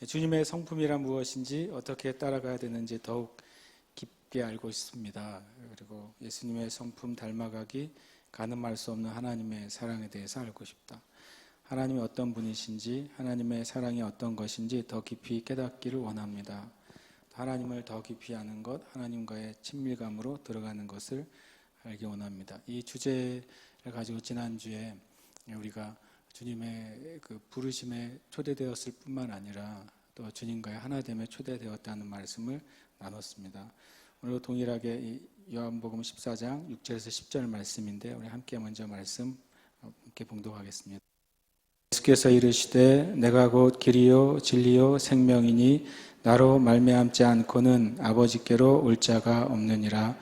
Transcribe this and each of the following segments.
주님의 성품이란 무엇인지 어떻게 따라가야 되는지 더욱 깊게 알고 있습니다. 그리고 예수님의 성품 닮아가기, 가늠할 수 없는 하나님의 사랑에 대해서 알고 싶다. 하나님이 어떤 분이신지, 하나님의 사랑이 어떤 것인지 더 깊이 깨닫기를 원합니다. 하나님을 더 깊이 아는 것, 하나님과의 친밀감으로 들어가는 것을 알기 원합니다. 이 주제를 가지고 지난주에 우리가 주님의 그 부르심에 초대되었을 뿐만 아니라 또 주님과의 하나됨에 초대되었다는 말씀을 나눴습니다. 오늘도 동일하게 요한복음 14장 6절에서 10절 말씀인데 우리 함께 먼저 말씀 함께 봉독하겠습니다. 예수께서 이르시되 내가 곧 길이요 진리요 생명이니 나로 말미암지 않고는 아버지께로 올 자가 없느니라.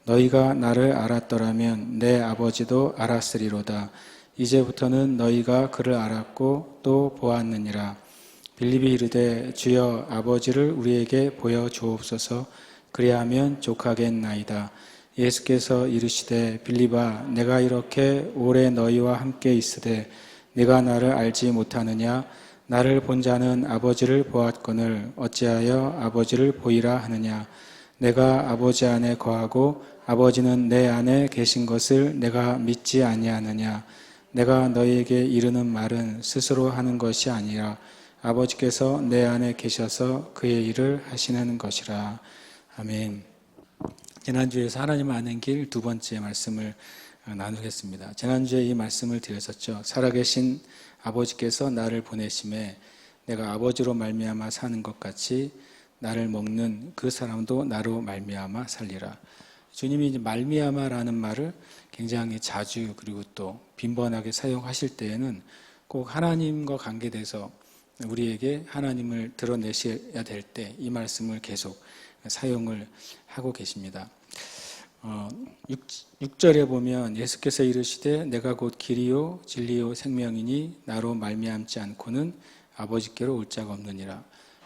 너희가 나를 알았더라면 내 아버지도 알았으리로다. 이제부터는 너희가 그를 알았고 또 보았느니라. 빌립이 이르되 주여 아버지를 우리에게 보여주옵소서. 그리하면 족하겠나이다. 예수께서 이르시되 빌립아 내가 이렇게 오래 너희와 함께 있으되 네가 나를 알지 못하느냐? 나를 본 자는 아버지를 보았거늘 어찌하여 아버지를 보이라 하느냐? 내가 아버지 안에 거하고 아버지는 내 안에 계신 것을 내가 믿지 아니하느냐? 내가 너희에게 이르는 말은 스스로 하는 것이 아니라 아버지께서 내 안에 계셔서 그의 일을 하시는 것이라. 아멘. 지난주에서 하나님 아는 길 두 번째 말씀을 나누겠습니다. 지난주에 이 말씀을 드렸었죠. 살아계신 아버지께서 나를 보내심에 내가 아버지로 말미암아 사는 것 같이 나를 먹는 그 사람도 나로 말미암아 살리라. 주님이 이제 말미암아라는 말을 굉장히 자주 그리고 또 빈번하게 사용하실 때에는 꼭 하나님과 관계돼서 우리에게 하나님을 드러내셔야 될 때 이 말씀을 계속 사용을 하고 계십니다. 6절에 보면 예수께서 이르시되 내가 곧 길이요 진리요 생명이니 나로 말미암지 않고는 아버지께로 올 자가 없느니라.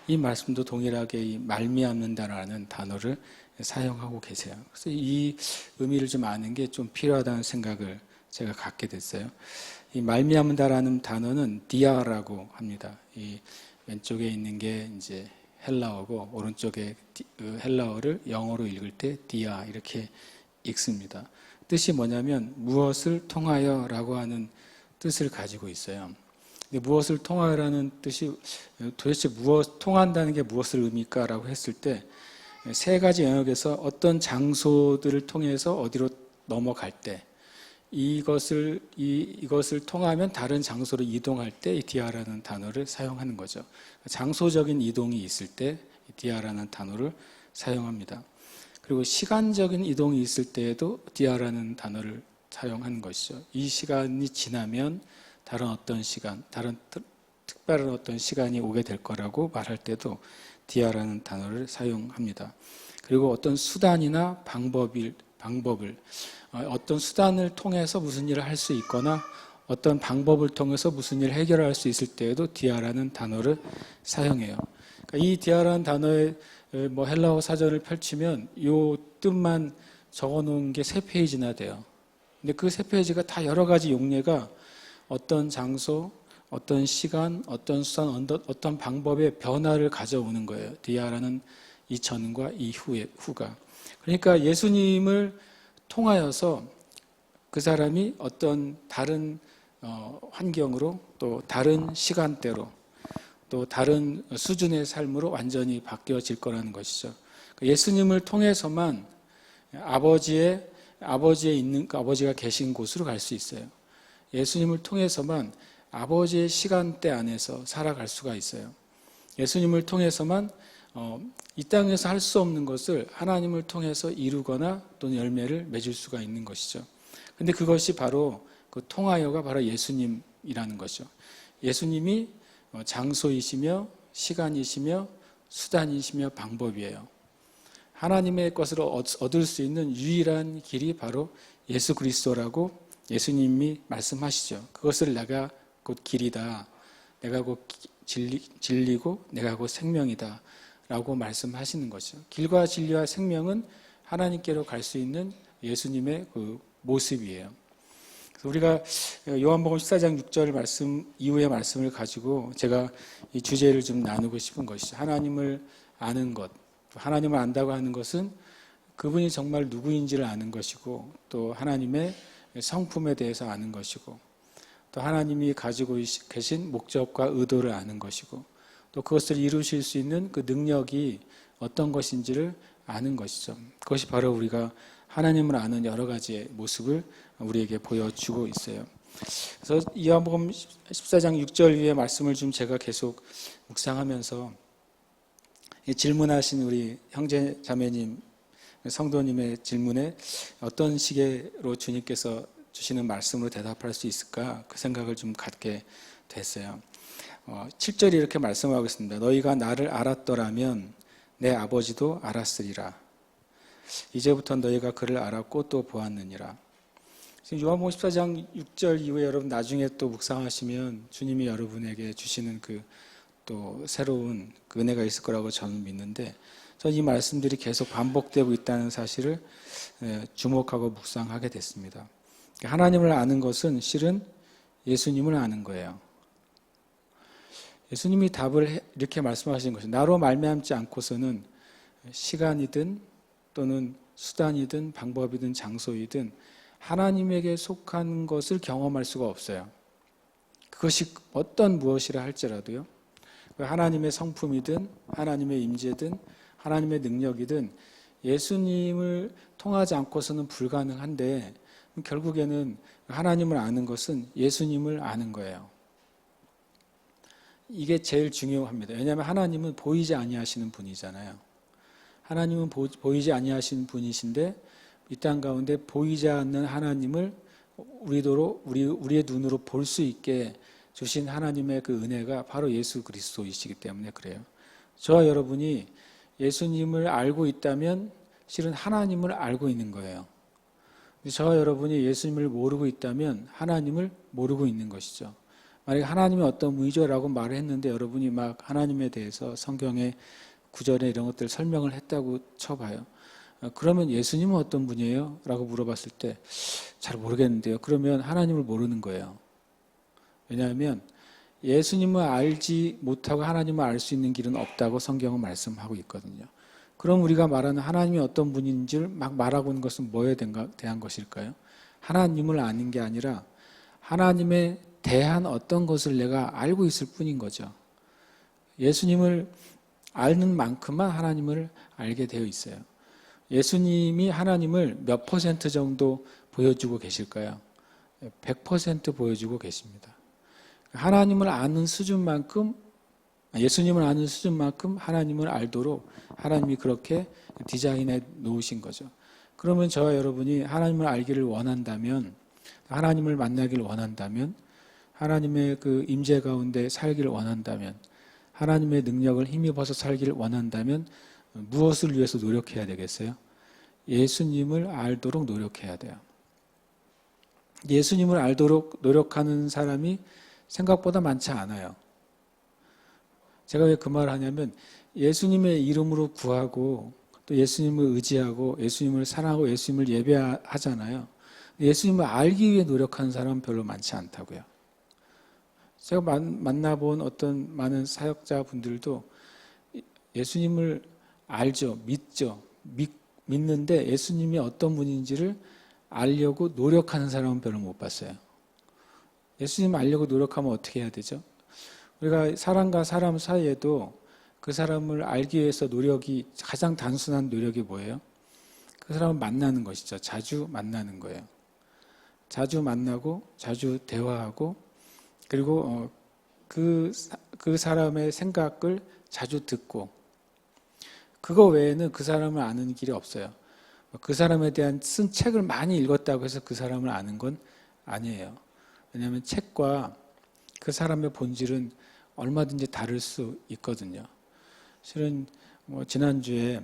이 말씀도 동일하게 이 말미암는다라는 단어를 사용하고 계세요. 그래서 이 의미를 좀 아는 게 좀 필요하다는 생각을 제가 갖게 됐어요. 이 말미암는다라는 단어는 디아라고 합니다. 이 왼쪽에 있는 게 이제 헬라어고 오른쪽에 헬라어를 영어로 읽을 때 디아 이렇게 읽습니다. 뜻이 뭐냐면 무엇을 통하여라고 하는 뜻을 가지고 있어요. 근데 무엇을 통하여라는 뜻이 도대체 통한다는 게 무엇을 의미일까라고 했을 때 세 가지 영역에서 어떤 장소들을 통해서 어디로 넘어갈 때 이것을 통하면 다른 장소로 이동할 때 이 디아라는 단어를 사용하는 거죠. 장소적인 이동이 있을 때 디아라는 단어를 사용합니다. 그리고 시간적인 이동이 있을 때에도 디아라는 단어를 사용하는 것이죠. 이 시간이 지나면 다른 어떤 시간, 다른 특별한 어떤 시간이 오게 될 거라고 말할 때도 디아라는 단어를 사용합니다. 그리고 어떤 수단이나 방법을 어떤 수단을 통해서 무슨 일을 할 수 있거나 어떤 방법을 통해서 무슨 일을 해결할 수 있을 때에도 디아라는 단어를 사용해요. 그러니까 이 디아라는 단어의 헬라어 사전을 펼치면 이 뜻만 적어놓은 게 3페이지나 돼요. 근데 그 3페이지가 다 여러 가지 용례가 어떤 장소, 어떤 시간, 어떤 수단, 어떤 방법의 변화를 가져오는 거예요. 디아라는 이 전과 이 후가. 그러니까 예수님을 통하여서 그 사람이 어떤 다른 환경으로 또 다른 시간대로 또 다른 수준의 삶으로 완전히 바뀌어질 거라는 것이죠. 예수님을 통해서만 아버지가 계신 곳으로 갈 수 있어요. 예수님을 통해서만 아버지의 시간대 안에서 살아갈 수가 있어요. 예수님을 통해서만 이 땅에서 할 수 없는 것을 하나님을 통해서 이루거나 또는 열매를 맺을 수가 있는 것이죠. 근데 그것이 바로 그 통하여가 바로 예수님이라는 것이죠. 예수님이 장소이시며 시간이시며 수단이시며 방법이에요. 하나님의 것을 얻을 수 있는 유일한 길이 바로 예수 그리스도라고 예수님이 말씀하시죠. 그것을 내가 곧 길이다. 내가 곧 진리고 내가 곧 생명이다. 라고 말씀하시는 것이죠. 길과 진리와 생명은 하나님께로 갈 수 있는 예수님의 그 모습이에요. 우리가 요한복음 14장 6절 말씀 이후의 말씀을 가지고 제가 이 주제를 좀 나누고 싶은 것이죠. 하나님을 아는 것. 하나님을 안다고 하는 것은 그분이 정말 누구인지를 아는 것이고, 또 하나님의 성품에 대해서 아는 것이고, 또 하나님이 가지고 계신 목적과 의도를 아는 것이고, 또 그것을 이루실 수 있는 그 능력이 어떤 것인지를 아는 것이죠. 그것이 바로 우리가 하나님을 아는 여러 가지의 모습을 우리에게 보여주고 있어요. 그래서 요한복음 14장 6절 위의 말씀을 좀 제가 계속 묵상하면서 질문하신 우리 형제 자매님, 성도님의 질문에 어떤 식으로 주님께서 주시는 말씀으로 대답할 수 있을까, 그 생각을 좀 갖게 됐어요. 7절이 이렇게 말씀하고 있습니다. 너희가 나를 알았더라면 내 아버지도 알았으리라. 이제부터 너희가 그를 알았고 또 보았느니라. 요한복음 14장 6절 이후에 여러분 나중에 또 묵상하시면 주님이 여러분에게 주시는 그 또 새로운 그 은혜가 있을 거라고 저는 믿는데, 저는 이 말씀들이 계속 반복되고 있다는 사실을 주목하고 묵상하게 됐습니다. 하나님을 아는 것은 실은 예수님을 아는 거예요. 예수님이 답을 이렇게 말씀하신 것이, 나로 말미암지 않고서는 시간이든 또는 수단이든 방법이든 장소이든 하나님에게 속한 것을 경험할 수가 없어요. 그것이 어떤 무엇이라 할지라도요. 하나님의 성품이든 하나님의 임재든 하나님의 능력이든 예수님을 통하지 않고서는 불가능한데, 결국에는 하나님을 아는 것은 예수님을 아는 거예요. 이게 제일 중요합니다. 왜냐하면 하나님은 보이지 아니하시는 분이잖아요. 하나님은 보이지 아니하시는 분이신데, 이 땅 가운데 보이지 않는 하나님을 우리의 눈으로 볼 수 있게 주신 하나님의 그 은혜가 바로 예수 그리스도이시기 때문에 그래요. 저와 여러분이 예수님을 알고 있다면 실은 하나님을 알고 있는 거예요. 저와 여러분이 예수님을 모르고 있다면 하나님을 모르고 있는 것이죠. 만약에 하나님이 어떤 분이죠라고 말을 했는데 여러분이 막 하나님에 대해서 성경의 구절에 이런 것들 설명을 했다고 쳐봐요. 그러면 예수님은 어떤 분이에요? 라고 물어봤을 때 잘 모르겠는데요. 그러면 하나님을 모르는 거예요. 왜냐하면 예수님을 알지 못하고 하나님을 알 수 있는 길은 없다고 성경은 말씀하고 있거든요. 그럼 우리가 말하는 하나님이 어떤 분인지를 막 말하고 있는 것은 뭐에 대한 것일까요? 하나님을 아는 게 아니라 하나님에 대한 어떤 것을 내가 알고 있을 뿐인 거죠. 예수님을 아는 만큼만 하나님을 알게 되어 있어요. 예수님이 하나님을 몇 퍼센트 정도 보여주고 계실까요? 100% 보여주고 계십니다. 하나님을 아는 수준만큼, 예수님을 아는 수준만큼 하나님을 알도록 하나님이 그렇게 디자인해 놓으신 거죠. 그러면 저와 여러분이 하나님을 알기를 원한다면, 하나님을 만나기를 원한다면, 하나님의 그 임재 가운데 살기를 원한다면, 하나님의 능력을 힘입어서 살기를 원한다면 무엇을 위해서 노력해야 되겠어요? 예수님을 알도록 노력해야 돼요. 예수님을 알도록 노력하는 사람이 생각보다 많지 않아요. 제가 왜 그 말을 하냐면, 예수님의 이름으로 구하고 또 예수님을 의지하고 예수님을 사랑하고 예수님을 예배하잖아요. 예수님을 알기 위해 노력하는 사람은 별로 많지 않다고요. 제가 만나본 어떤 많은 사역자분들도 예수님을 알죠, 믿죠, 믿는데 예수님이 어떤 분인지를 알려고 노력하는 사람은 별로 못 봤어요. 예수님 알려고 노력하면 어떻게 해야 되죠? 우리가 사람과 사람 사이에도 그 사람을 알기 위해서 노력이, 가장 단순한 노력이 뭐예요? 그 사람을 만나는 것이죠. 자주 만나는 거예요. 자주 만나고 자주 대화하고, 그리고 그 사람의 생각을 자주 듣고, 그거 외에는 그 사람을 아는 길이 없어요. 그 사람에 대한 쓴 책을 많이 읽었다고 해서 그 사람을 아는 건 아니에요. 왜냐하면 책과 그 사람의 본질은 얼마든지 다를 수 있거든요. 실은 지난주와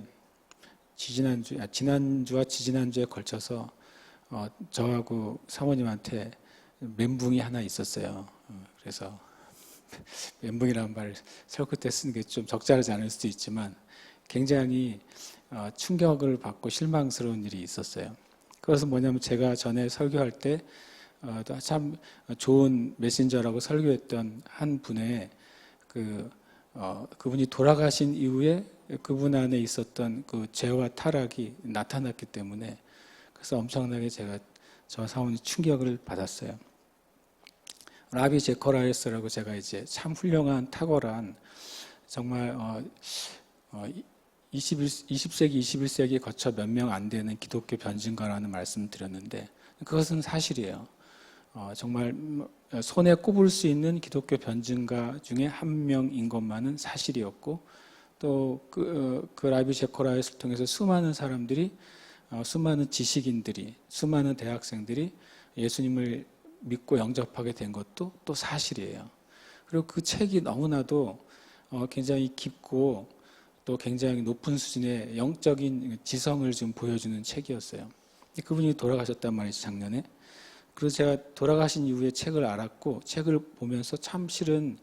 지지난주에 걸쳐서 저하고 사모님한테 멘붕이 하나 있었어요. 그래서 멘붕이라는 말을 설끝에 쓰는 게 좀 적절하지 않을 수도 있지만 굉장히 충격을 받고 실망스러운 일이 있었어요. 그것은 뭐냐면, 제가 전에 설교할 때 참 좋은 메신저라고 설교했던 한 분의 그분이 돌아가신 이후에 그분 안에 있었던 그 죄와 타락이 나타났기 때문에 그래서 엄청나게 저 사모님 충격을 받았어요. 라비 제커라이스라고 제가 이제 참 훌륭한 탁월한 정말 20세기, 21세기 거쳐 몇 명 안 되는 기독교 변증가라는 말씀을 드렸는데 그것은 사실이에요. 정말 손에 꼽을 수 있는 기독교 변증가 중에 한 명인 것만은 사실이었고 또 그 라비 제코라이스를 통해서 수많은 사람들이 수많은 지식인들이 수많은 대학생들이 예수님을 믿고 영접하게 된 것도 또 사실이에요. 그리고 그 책이 너무나도 굉장히 깊고 또 굉장히 높은 수준의 영적인 지성을 좀 보여주는 책이었어요. 그분이 돌아가셨단 말이죠, 작년에. 그래서 제가 돌아가신 이후에 책을 알았고 책을 보면서 참 실은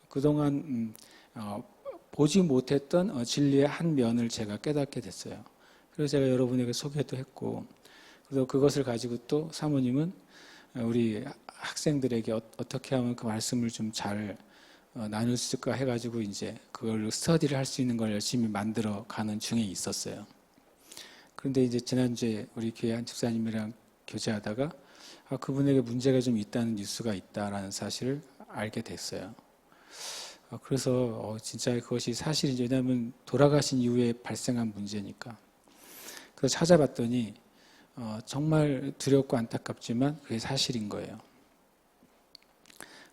그동안 보지 못했던 진리의 한 면을 제가 깨닫게 됐어요. 그래서 제가 여러분에게 소개도 했고 그래서 그것을 가지고 또 사모님은 우리 학생들에게 어떻게 하면 그 말씀을 좀 잘 나눌 수 있을까 해가지고 이제 그걸 스터디를 할 수 있는 걸 열심히 만들어 가는 중에 있었어요. 그런데 이제 지난주에 우리 교회 한 집사님이랑 교제하다가 그분에게 문제가 좀 있다는 뉴스가 있다라는 사실을 알게 됐어요. 그래서 진짜 그것이 사실인지 왜냐하면 돌아가신 이후에 발생한 문제니까. 그래서 찾아봤더니 정말 두렵고 안타깝지만 그게 사실인 거예요.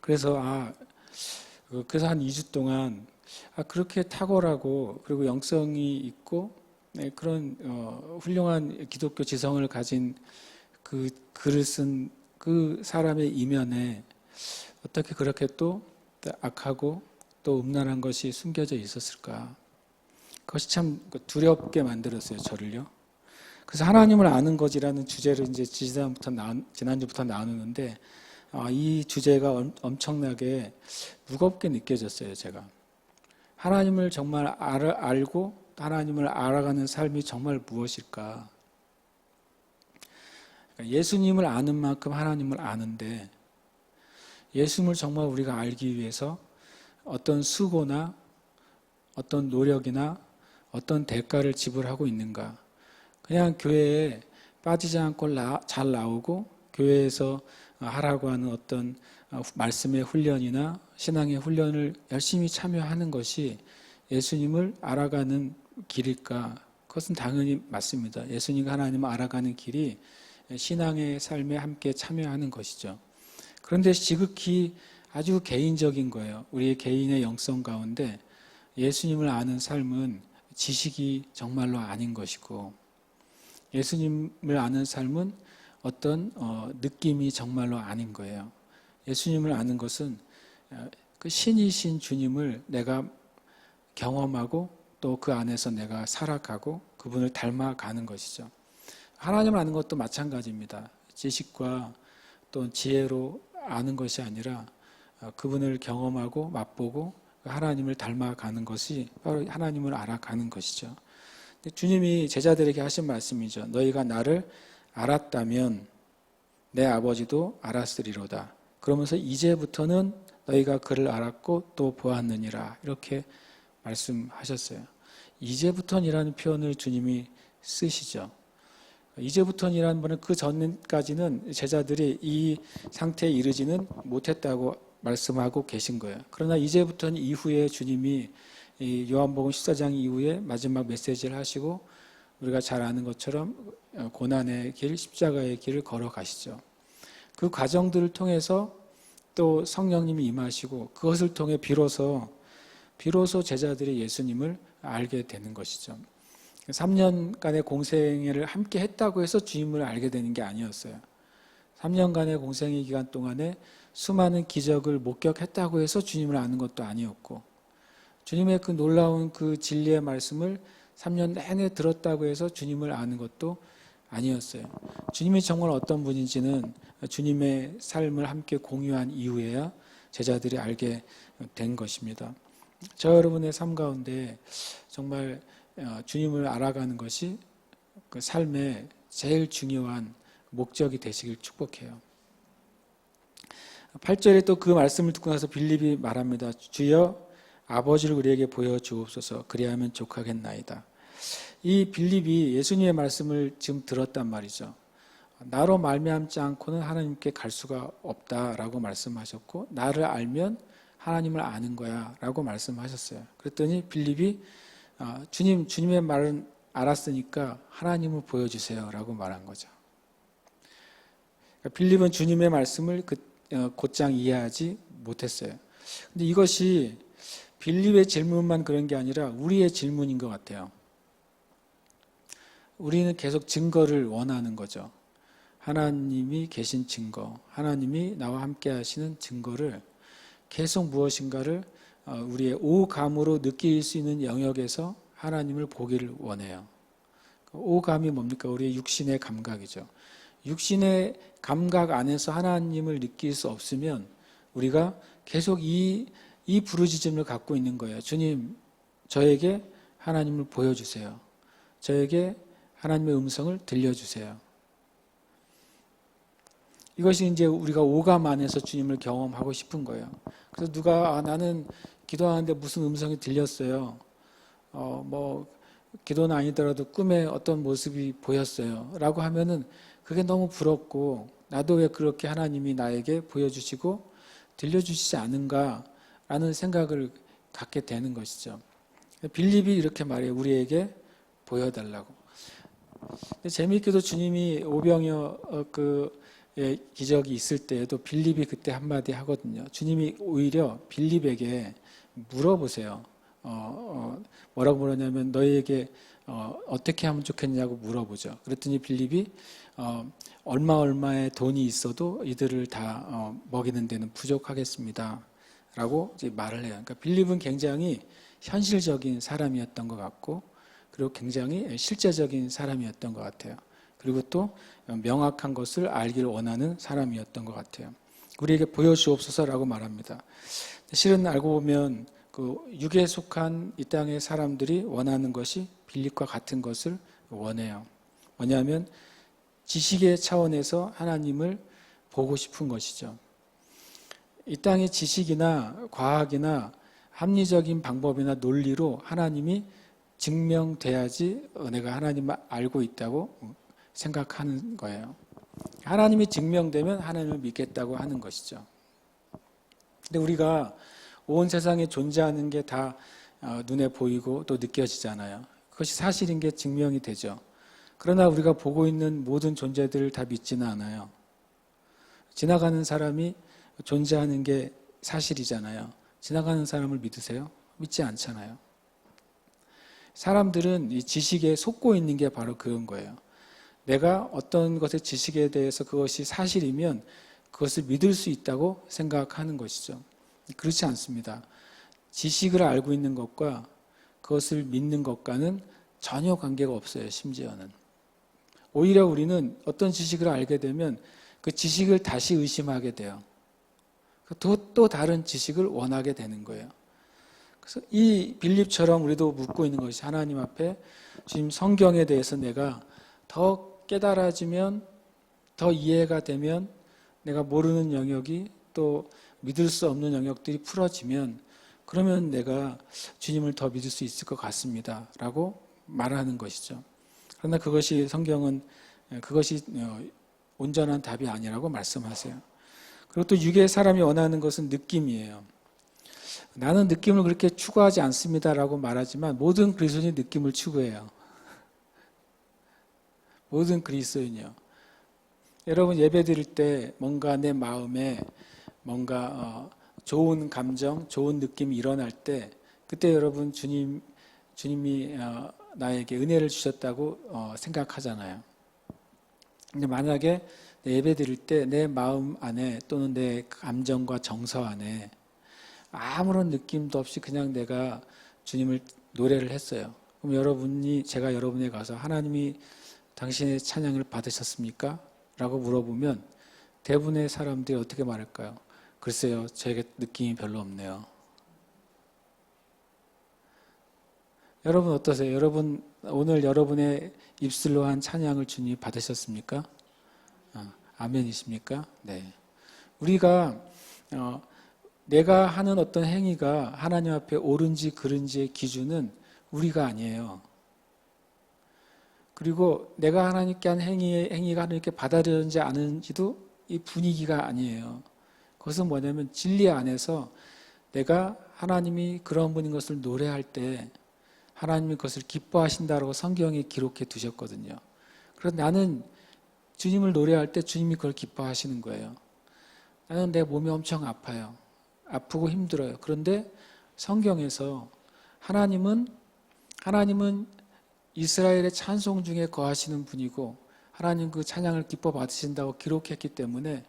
그래서 한 2주 동안 그렇게 탁월하고 그리고 영성이 있고 그런 훌륭한 기독교 지성을 가진 그 글을 쓴 그 사람의 이면에 어떻게 그렇게 또 악하고 또 음란한 것이 숨겨져 있었을까? 그것이 참 두렵게 만들었어요, 저를요. 그래서 하나님을 아는 것이라는 주제를 이제 지난주부터 나누는데 이 주제가 엄청나게 무겁게 느껴졌어요, 제가. 하나님을 정말 알고 하나님을 알아가는 삶이 정말 무엇일까? 예수님을 아는 만큼 하나님을 아는데 예수님을 정말 우리가 알기 위해서 어떤 수고나 어떤 노력이나 어떤 대가를 지불하고 있는가? 그냥 교회에 빠지지 않고 잘 나오고 교회에서 하라고 하는 어떤 말씀의 훈련이나 신앙의 훈련을 열심히 참여하는 것이 예수님을 알아가는 길일까? 그것은 당연히 맞습니다. 예수님과 하나님을 알아가는 길이 신앙의 삶에 함께 참여하는 것이죠. 그런데 지극히 아주 개인적인 거예요. 우리의 개인의 영성 가운데 예수님을 아는 삶은 지식이 정말로 아닌 것이고 예수님을 아는 삶은 어떤 느낌이 정말로 아닌 거예요. 예수님을 아는 것은 그 신이신 주님을 내가 경험하고 또 그 안에서 내가 살아가고 그분을 닮아가는 것이죠. 하나님을 아는 것도 마찬가지입니다. 지식과 또 지혜로 아는 것이 아니라 그분을 경험하고 맛보고 하나님을 닮아가는 것이 바로 하나님을 알아가는 것이죠. 주님이 제자들에게 하신 말씀이죠. 너희가 나를 알았다면 내 아버지도 알았으리로다. 그러면서 이제부터는 너희가 그를 알았고 또 보았느니라. 이렇게 말씀하셨어요. 이제부터는이라는 표현을 주님이 쓰시죠. 이제부터는이라는 말은 그 전까지는 제자들이 이 상태에 이르지는 못했다고 말씀하고 계신 거예요. 그러나 이제부터는 이후에 주님이 요한복음 14장 이후에 마지막 메시지를 하시고 우리가 잘 아는 것처럼 고난의 길, 십자가의 길을 걸어가시죠. 그 과정들을 통해서 또 성령님이 임하시고 그것을 통해 비로소 제자들이 예수님을 알게 되는 것이죠. 3년간의 공생애를 함께 했다고 해서 주님을 알게 되는 게 아니었어요. 3년간의 공생애 기간 동안에 수많은 기적을 목격했다고 해서 주님을 아는 것도 아니었고 주님의 그 놀라운 그 진리의 말씀을 3년 내내 들었다고 해서 주님을 아는 것도 아니었어요. 주님이 정말 어떤 분인지는 주님의 삶을 함께 공유한 이후에야 제자들이 알게 된 것입니다. 저 여러분의 삶 가운데 정말 주님을 알아가는 것이 그 삶의 제일 중요한 목적이 되시길 축복해요. 8절에 또 그 말씀을 듣고 나서 빌립이 말합니다. 주여 아버지를 우리에게 보여주옵소서. 그리하면 족하겠나이다. 이 빌립이 예수님의 말씀을 지금 들었단 말이죠. 나로 말미암지 않고는 하나님께 갈 수가 없다라고 말씀하셨고, 나를 알면 하나님을 아는 거야 라고 말씀하셨어요. 그랬더니 빌립이 주님의 말은 알았으니까 하나님을 보여주세요 라고 말한 거죠. 빌립은 주님의 말씀을 곧장 이해하지 못했어요. 근데 이것이 빌립의 질문만 그런 게 아니라 우리의 질문인 것 같아요. 우리는 계속 증거를 원하는 거죠. 하나님이 계신 증거, 하나님이 나와 함께 하시는 증거를 계속 무엇인가를 우리의 오감으로 느낄 수 있는 영역에서 하나님을 보기를 원해요. 오감이 뭡니까? 우리의 육신의 감각이죠. 육신의 감각 안에서 하나님을 느낄 수 없으면 우리가 계속 이 부르짖음을 갖고 있는 거예요. 주님, 저에게 하나님을 보여주세요. 저에게 하나님의 음성을 들려주세요. 이것이 이제 우리가 오감 안에서 주님을 경험하고 싶은 거예요. 그래서 누가 나는 기도하는데 무슨 음성이 들렸어요. 기도는 아니더라도 꿈에 어떤 모습이 보였어요. 라고 하면은 그게 너무 부럽고 나도 왜 그렇게 하나님이 나에게 보여주시고 들려주시지 않은가라는 생각을 갖게 되는 것이죠. 빌립이 이렇게 말해요. 우리에게 보여달라고. 재미있게도 주님이 오병이어 기적이 있을 때에도 빌립이 그때 한마디 하거든요. 주님이 오히려 빌립에게 물어보세요. 뭐라고 물었냐면 너희에게 어떻게 하면 좋겠냐고 물어보죠. 그랬더니 빌립이 얼마의 돈이 있어도 이들을 다 먹이는 데는 부족하겠습니다. 라고 이제 말을 해요. 그러니까 빌립은 굉장히 현실적인 사람이었던 것 같고, 그리고 굉장히 실제적인 사람이었던 것 같아요. 그리고 또 명확한 것을 알기를 원하는 사람이었던 것 같아요. 우리에게 보여주옵소서라고 말합니다. 실은 알고 보면 그 육에 속한 이 땅의 사람들이 원하는 것이 빌립과 같은 것을 원해요. 뭐냐면 지식의 차원에서 하나님을 보고 싶은 것이죠. 이 땅의 지식이나 과학이나 합리적인 방법이나 논리로 하나님이 증명돼야지 내가 하나님을 알고 있다고 생각하는 거예요. 하나님이 증명되면 하나님을 믿겠다고 하는 것이죠. 근데 우리가 온 세상에 존재하는 게 다 눈에 보이고 또 느껴지잖아요. 그것이 사실인 게 증명이 되죠. 그러나 우리가 보고 있는 모든 존재들을 다 믿지는 않아요. 지나가는 사람이 존재하는 게 사실이잖아요. 지나가는 사람을 믿으세요? 믿지 않잖아요. 사람들은 이 지식에 속고 있는 게 바로 그런 거예요. 내가 어떤 것의 지식에 대해서 그것이 사실이면 그것을 믿을 수 있다고 생각하는 것이죠. 그렇지 않습니다. 지식을 알고 있는 것과 그것을 믿는 것과는 전혀 관계가 없어요. 심지어는. 오히려 우리는 어떤 지식을 알게 되면 그 지식을 다시 의심하게 돼요. 또 다른 지식을 원하게 되는 거예요. 그래서 이 빌립처럼 우리도 묻고 있는 것이 하나님 앞에 지금 성경에 대해서 내가 더 깨달아지면, 더 이해가 되면, 내가 모르는 영역이 또 믿을 수 없는 영역들이 풀어지면 그러면 내가 주님을 더 믿을 수 있을 것 같습니다. 라고 말하는 것이죠. 그러나 성경은 그것이 온전한 답이 아니라고 말씀하세요. 그리고 또 육의 사람이 원하는 것은 느낌이에요. 나는 느낌을 그렇게 추구하지 않습니다라고 말하지만 모든 그리스도인이 느낌을 추구해요. 모든 그리스도인이요. 여러분 예배 드릴 때 뭔가 내 마음에 뭔가 좋은 감정, 좋은 느낌이 일어날 때 그때 여러분 주님이 나에게 은혜를 주셨다고 생각하잖아요. 근데 만약에 예배 드릴 때 내 마음 안에 또는 내 감정과 정서 안에 아무런 느낌도 없이 그냥 내가 주님을 노래를 했어요. 그럼 제가 여러분에 가서 하나님이 당신의 찬양을 받으셨습니까? 라고 물어보면 대부분의 사람들이 어떻게 말할까요? 글쎄요, 저에게 느낌이 별로 없네요. 여러분 어떠세요? 여러분 오늘 여러분의 입술로 한 찬양을 주님이 받으셨습니까? 아멘이십니까? 네. 우리가 내가 하는 어떤 행위가 하나님 앞에 옳은지 그른지의 기준은 우리가 아니에요. 그리고 내가 하나님께 한 행위가 하나님께 받아들여지지 않은지도 이 분위기가 아니에요. 그것은 뭐냐면 진리 안에서 내가 하나님이 그런 분인 것을 노래할 때 하나님이 그것을 기뻐하신다라고 성경에 기록해 두셨거든요. 그래서 나는 주님을 노래할 때 주님이 그걸 기뻐하시는 거예요. 나는 내 몸이 엄청 아파요. 아프고 힘들어요. 그런데 성경에서 하나님은 이스라엘의 찬송 중에 거하시는 분이고 하나님 그 찬양을 기뻐 받으신다고 기록했기 때문에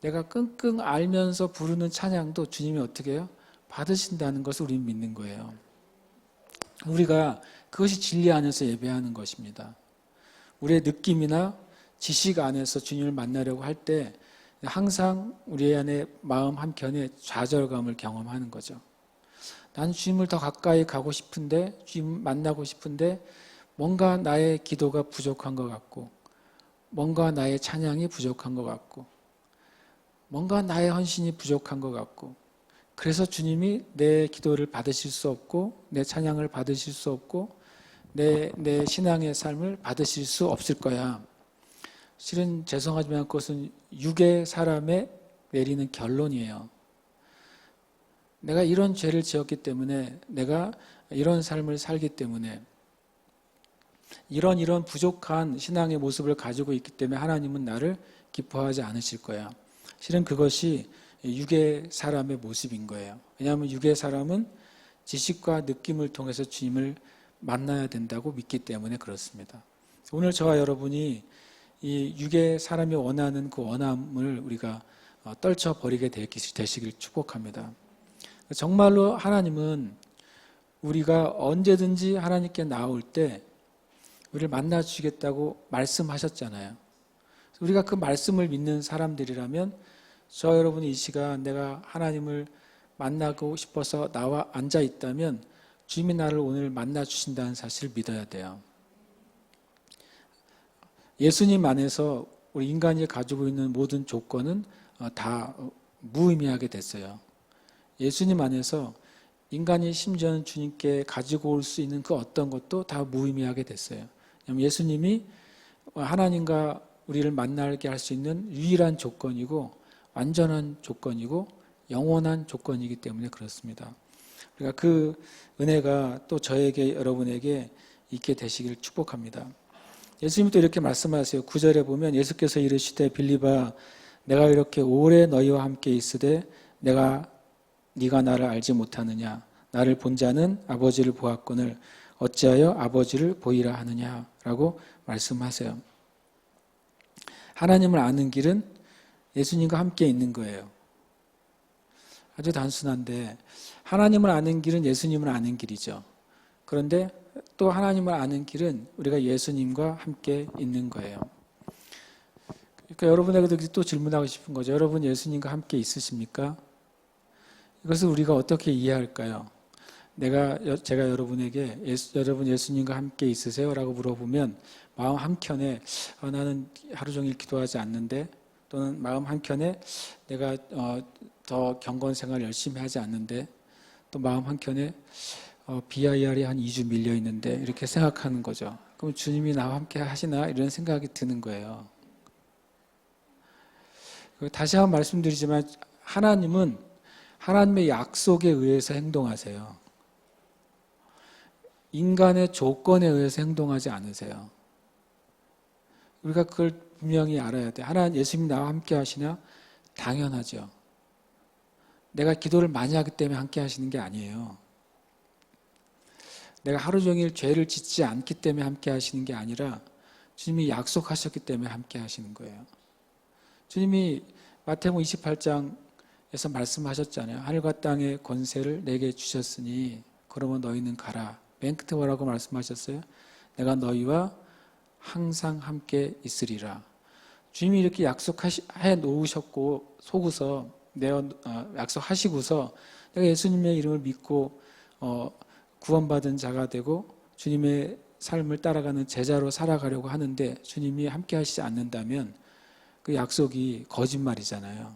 내가 끙끙 앓면서 부르는 찬양도 주님이 어떻게 해요? 받으신다는 것을 우리는 믿는 거예요. 우리가 그것이 진리 안에서 예배하는 것입니다. 우리의 느낌이나 지식 안에서 주님을 만나려고 할 때 항상 우리 안에 마음 한켠에 좌절감을 경험하는 거죠. 난 주님을 더 가까이 가고 싶은데, 주님 만나고 싶은데 뭔가 나의 기도가 부족한 것 같고, 뭔가 나의 찬양이 부족한 것 같고, 뭔가 나의 헌신이 부족한 것 같고, 그래서 주님이 내 기도를 받으실 수 없고, 내 찬양을 받으실 수 없고, 내 신앙의 삶을 받으실 수 없을 거야. 실은 죄송하지만 그것은 육의 사람의 내리는 결론이에요. 내가 이런 죄를 지었기 때문에, 내가 이런 삶을 살기 때문에, 이런 부족한 신앙의 모습을 가지고 있기 때문에 하나님은 나를 기뻐하지 않으실 거야. 실은 그것이 육의 사람의 모습인 거예요. 왜냐하면 육의 사람은 지식과 느낌을 통해서 주님을 만나야 된다고 믿기 때문에 그렇습니다. 오늘 저와 여러분이 이 육의 사람이 원하는 그 원함을 우리가 떨쳐버리게 되시길 축복합니다. 정말로 하나님은 우리가 언제든지 하나님께 나올 때 우리를 만나 주시겠다고 말씀하셨잖아요. 우리가 그 말씀을 믿는 사람들이라면 저 여러분이 이 시간 내가 하나님을 만나고 싶어서 나와 앉아 있다면 주님이 나를 오늘 만나 주신다는 사실을 믿어야 돼요. 예수님 안에서 우리 인간이 가지고 있는 모든 조건은 다 무의미하게 됐어요. 예수님 안에서 인간이 심지어는 주님께 가지고 올 수 있는 그 어떤 것도 다 무의미하게 됐어요. 예수님이 하나님과 우리를 만나게 할 수 있는 유일한 조건이고 완전한 조건이고 영원한 조건이기 때문에 그렇습니다. 그러니까 그 은혜가 또 저에게 여러분에게 있게 되시길 축복합니다. 예수님이 또 이렇게 말씀하세요. 9절에 보면 예수께서 이르시되 빌립아 내가 이렇게 오래 너희와 함께 있으되 네가 나를 알지 못하느냐 나를 본 자는 아버지를 보았거늘 어찌하여 아버지를 보이라 하느냐라고 말씀하세요. 하나님을 아는 길은 예수님과 함께 있는 거예요. 아주 단순한데 하나님을 아는 길은 예수님을 아는 길이죠. 그런데 또 하나님을 아는 길은 우리가 예수님과 함께 있는 거예요. 그러니까 여러분에게도 또 질문하고 싶은 거죠. 여러분 예수님과 함께 있으십니까? 이것을 우리가 어떻게 이해할까요? 제가 여러분에게 여러분 예수님과 함께 있으세요? 라고 물어보면 마음 한켠에 나는 하루 종일 기도하지 않는데 또는 마음 한켠에 내가 더 경건 생활 열심히 하지 않는데 또 마음 한켠에 BIR이 한 2주 밀려 있는데 이렇게 생각하는 거죠. 그럼 주님이 나와 함께 하시나 이런 생각이 드는 거예요. 다시 한번 말씀드리지만 하나님은 하나님의 약속에 의해서 행동하세요. 인간의 조건에 의해서 행동하지 않으세요. 우리가 그걸 분명히 알아야 돼. 하나님 예수님 나와 함께 하시냐? 당연하죠. 내가 기도를 많이 하기 때문에 함께 하시는 게 아니에요. 내가 하루 종일 죄를 짓지 않기 때문에 함께 하시는 게 아니라 주님이 약속하셨기 때문에 함께 하시는 거예요. 주님이 마태복음 28장에서 말씀하셨잖아요. 하늘과 땅의 권세를 내게 주셨으니 그러면 너희는 가라. 맨 끝에 뭐라고 말씀하셨어요? 내가 너희와 항상 함께 있으리라. 주님이 이렇게 약속해 놓으셨고 속으서 약속하시고서 내가 예수님의 이름을 믿고 구원받은 자가 되고 주님의 삶을 따라가는 제자로 살아가려고 하는데 주님이 함께 하시지 않는다면 그 약속이 거짓말이잖아요.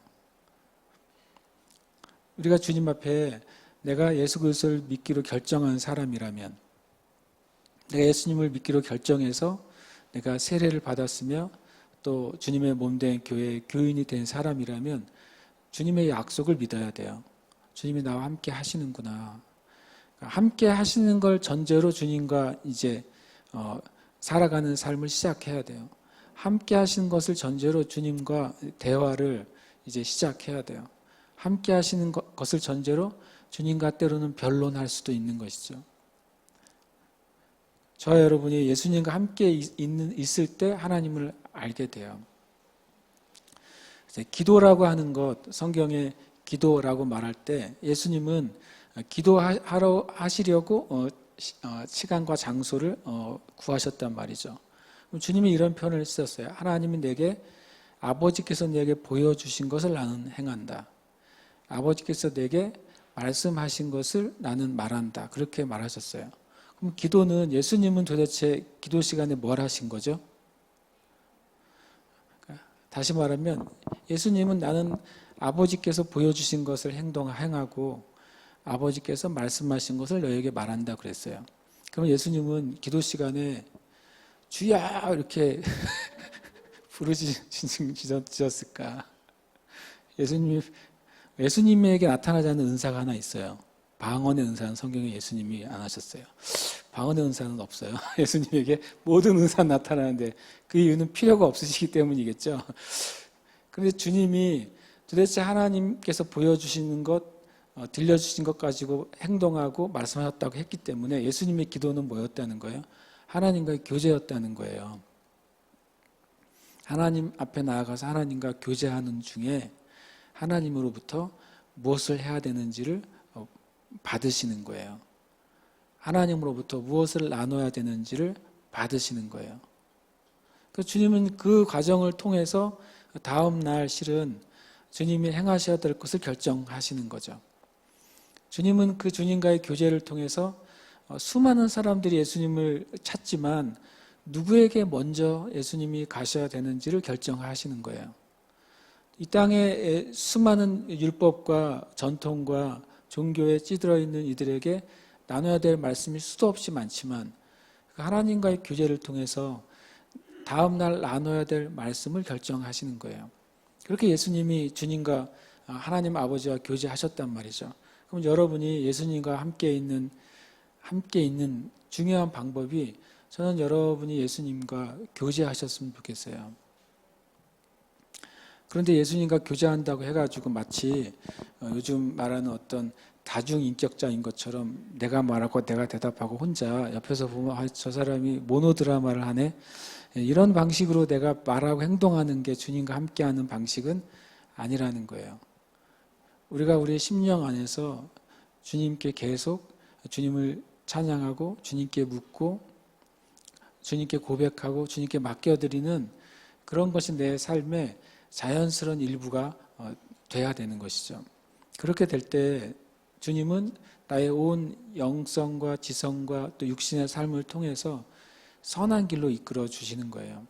우리가 주님 앞에 내가 예수 그리스도를 믿기로 결정한 사람이라면, 내가 예수님을 믿기로 결정해서 내가 세례를 받았으며 또 주님의 몸된 교회의 교인이 된 사람이라면 주님의 약속을 믿어야 돼요. 주님이 나와 함께 하시는구나. 함께 하시는 걸 전제로 주님과 이제 살아가는 삶을 시작해야 돼요. 함께 하시는 것을 전제로 주님과 대화를 이제 시작해야 돼요. 함께 하시는 것을 전제로 주님과 때로는 변론할 수도 있는 것이죠. 저와 여러분이 예수님과 함께 있을 때 하나님을 알게 돼요. 기도라고 하는 것, 성경에 기도라고 말할 때 예수님은 기도하러 하시려고 시간과 장소를 구하셨단 말이죠. 주님이 이런 표현을 쓰셨어요. 하나님이 내게 아버지께서 내게 보여주신 것을 나는 행한다. 아버지께서 내게 말씀하신 것을 나는 말한다. 그렇게 말하셨어요. 그럼 기도는, 예수님은 도대체 기도 시간에 뭘 하신 거죠? 다시 말하면 예수님은 나는 아버지께서 보여주신 것을 행하고 아버지께서 말씀하신 것을 너에게 말한다 그랬어요. 그럼 예수님은 기도 시간에 주야 이렇게 부르짖었을까? 예수님에게 나타나지 않는 은사가 하나 있어요. 방언의 은사는 성경에 예수님이 안 하셨어요. 방언의 은사는 없어요. 예수님에게 모든 은사는 나타나는데 그 이유는 필요가 없으시기 때문이겠죠. 그런데 주님이 도대체 하나님께서 보여주시는 것, 들려주신 것 가지고 행동하고 말씀하셨다고 했기 때문에 예수님의 기도는 뭐였다는 거예요? 하나님과의 교제였다는 거예요. 하나님 앞에 나아가서 하나님과 교제하는 중에 하나님으로부터 무엇을 해야 되는지를 받으시는 거예요. 하나님으로부터 무엇을 나눠야 되는지를 받으시는 거예요. 주님은 그 과정을 통해서 다음 날 실은 주님이 행하셔야 될 것을 결정하시는 거죠. 주님은 그 주님과의 교제를 통해서 수많은 사람들이 예수님을 찾지만 누구에게 먼저 예수님이 가셔야 되는지를 결정하시는 거예요. 이 땅에 수많은 율법과 전통과 종교에 찌들어 있는 이들에게 나눠야 될 말씀이 수도 없이 많지만 하나님과의 교제를 통해서 다음날 나눠야 될 말씀을 결정하시는 거예요. 그렇게 예수님이 주님과 하나님 아버지와 교제하셨단 말이죠. 그럼 여러분이 예수님과 함께 있는 중요한 방법이, 저는 여러분이 예수님과 교제하셨으면 좋겠어요. 그런데 예수님과 교제한다고 해가지고 마치 요즘 말하는 어떤 다중인격자인 것처럼 내가 말하고 내가 대답하고 혼자 옆에서 보면 저 사람이 모노드라마를 하네, 이런 방식으로 내가 말하고 행동하는 게 주님과 함께하는 방식은 아니라는 거예요. 우리가 우리의 심령 안에서 주님께 계속 주님을 찬양하고 주님께 묻고 주님께 고백하고 주님께 맡겨드리는 그런 것이 내 삶의 자연스러운 일부가 돼야 되는 것이죠. 그렇게 될 때 주님은 나의 온 영성과 지성과 또 육신의 삶을 통해서 선한 길로 이끌어 주시는 거예요.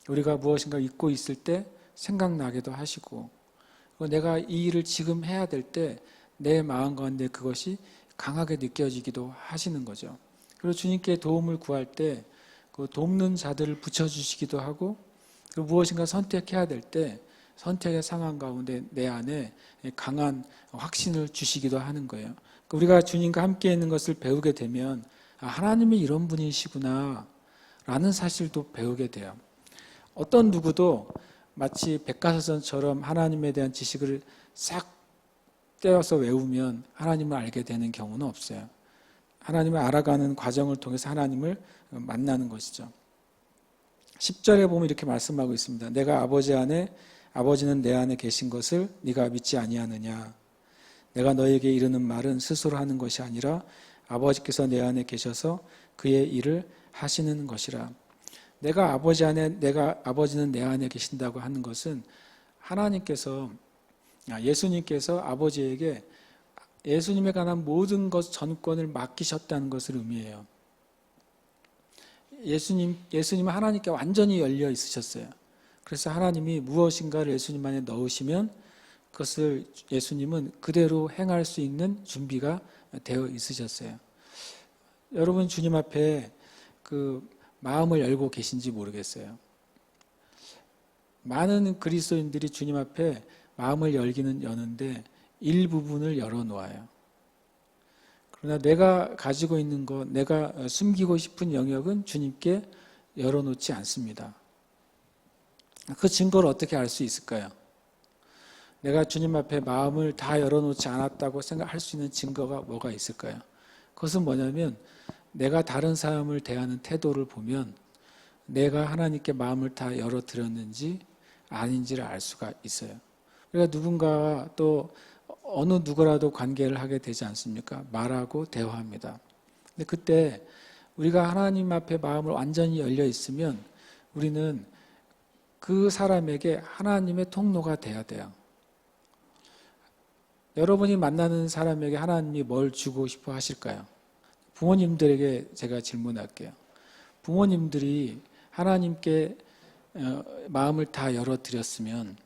우리가 무엇인가 잊고 있을 때 생각나게도 하시고, 내가 이 일을 지금 해야 될 때 내 마음 가운데 그것이 강하게 느껴지기도 하시는 거죠. 그리고 주님께 도움을 구할 때 그 돕는 자들을 붙여주시기도 하고, 그리고 무엇인가 선택해야 될 때 선택의 상황 가운데 내 안에 강한 확신을 주시기도 하는 거예요. 우리가 주님과 함께 있는 것을 배우게 되면 하나님이 이런 분이시구나 라는 사실도 배우게 돼요. 어떤 누구도 마치 백과사전처럼 하나님에 대한 지식을 싹 떼어서 외우면 하나님을 알게 되는 경우는 없어요. 하나님을 알아가는 과정을 통해서 하나님을 만나는 것이죠. 10절에 보면 이렇게 말씀하고 있습니다. 내가 아버지 안에, 아버지는 내 안에 계신 것을 네가 믿지 아니하느냐. 내가 너에게 이르는 말은 스스로 하는 것이 아니라 아버지께서 내 안에 계셔서 그의 일을 하시는 것이라. 내가 아버지 안에, 아버지는 내 안에 계신다고 하는 것은 하나님께서, 예수님께서 아버지에게 예수님에 관한 모든 것 전권을 맡기셨다는 것을 의미해요. 예수님은 하나님께 완전히 열려 있으셨어요. 그래서 하나님이 무엇인가를 예수님 안에 넣으시면 그것을 예수님은 그대로 행할 수 있는 준비가 되어 있으셨어요. 여러분 주님 앞에 그 마음을 열고 계신지 모르겠어요. 많은 그리스도인들이 주님 앞에 마음을 열기는 여는데 일부분을 열어놓아요. 그러나 내가 가지고 있는 것, 내가 숨기고 싶은 영역은 주님께 열어놓지 않습니다. 그 증거를 어떻게 알 수 있을까요? 내가 주님 앞에 마음을 다 열어놓지 않았다고 생각할 수 있는 증거가 뭐가 있을까요? 그것은 뭐냐면 내가 다른 사람을 대하는 태도를 보면 내가 하나님께 마음을 다 열어드렸는지 아닌지를 알 수가 있어요. 우리가 누군가와 또 어느 누구라도 관계를 하게 되지 않습니까? 말하고 대화합니다. 근데 그때 우리가 하나님 앞에 마음을 완전히 열려 있으면 우리는 그 사람에게 하나님의 통로가 돼야 돼요. 여러분이 만나는 사람에게 하나님이 뭘 주고 싶어 하실까요? 부모님들에게 제가 질문할게요. 부모님들이 하나님께 마음을 다 열어드렸으면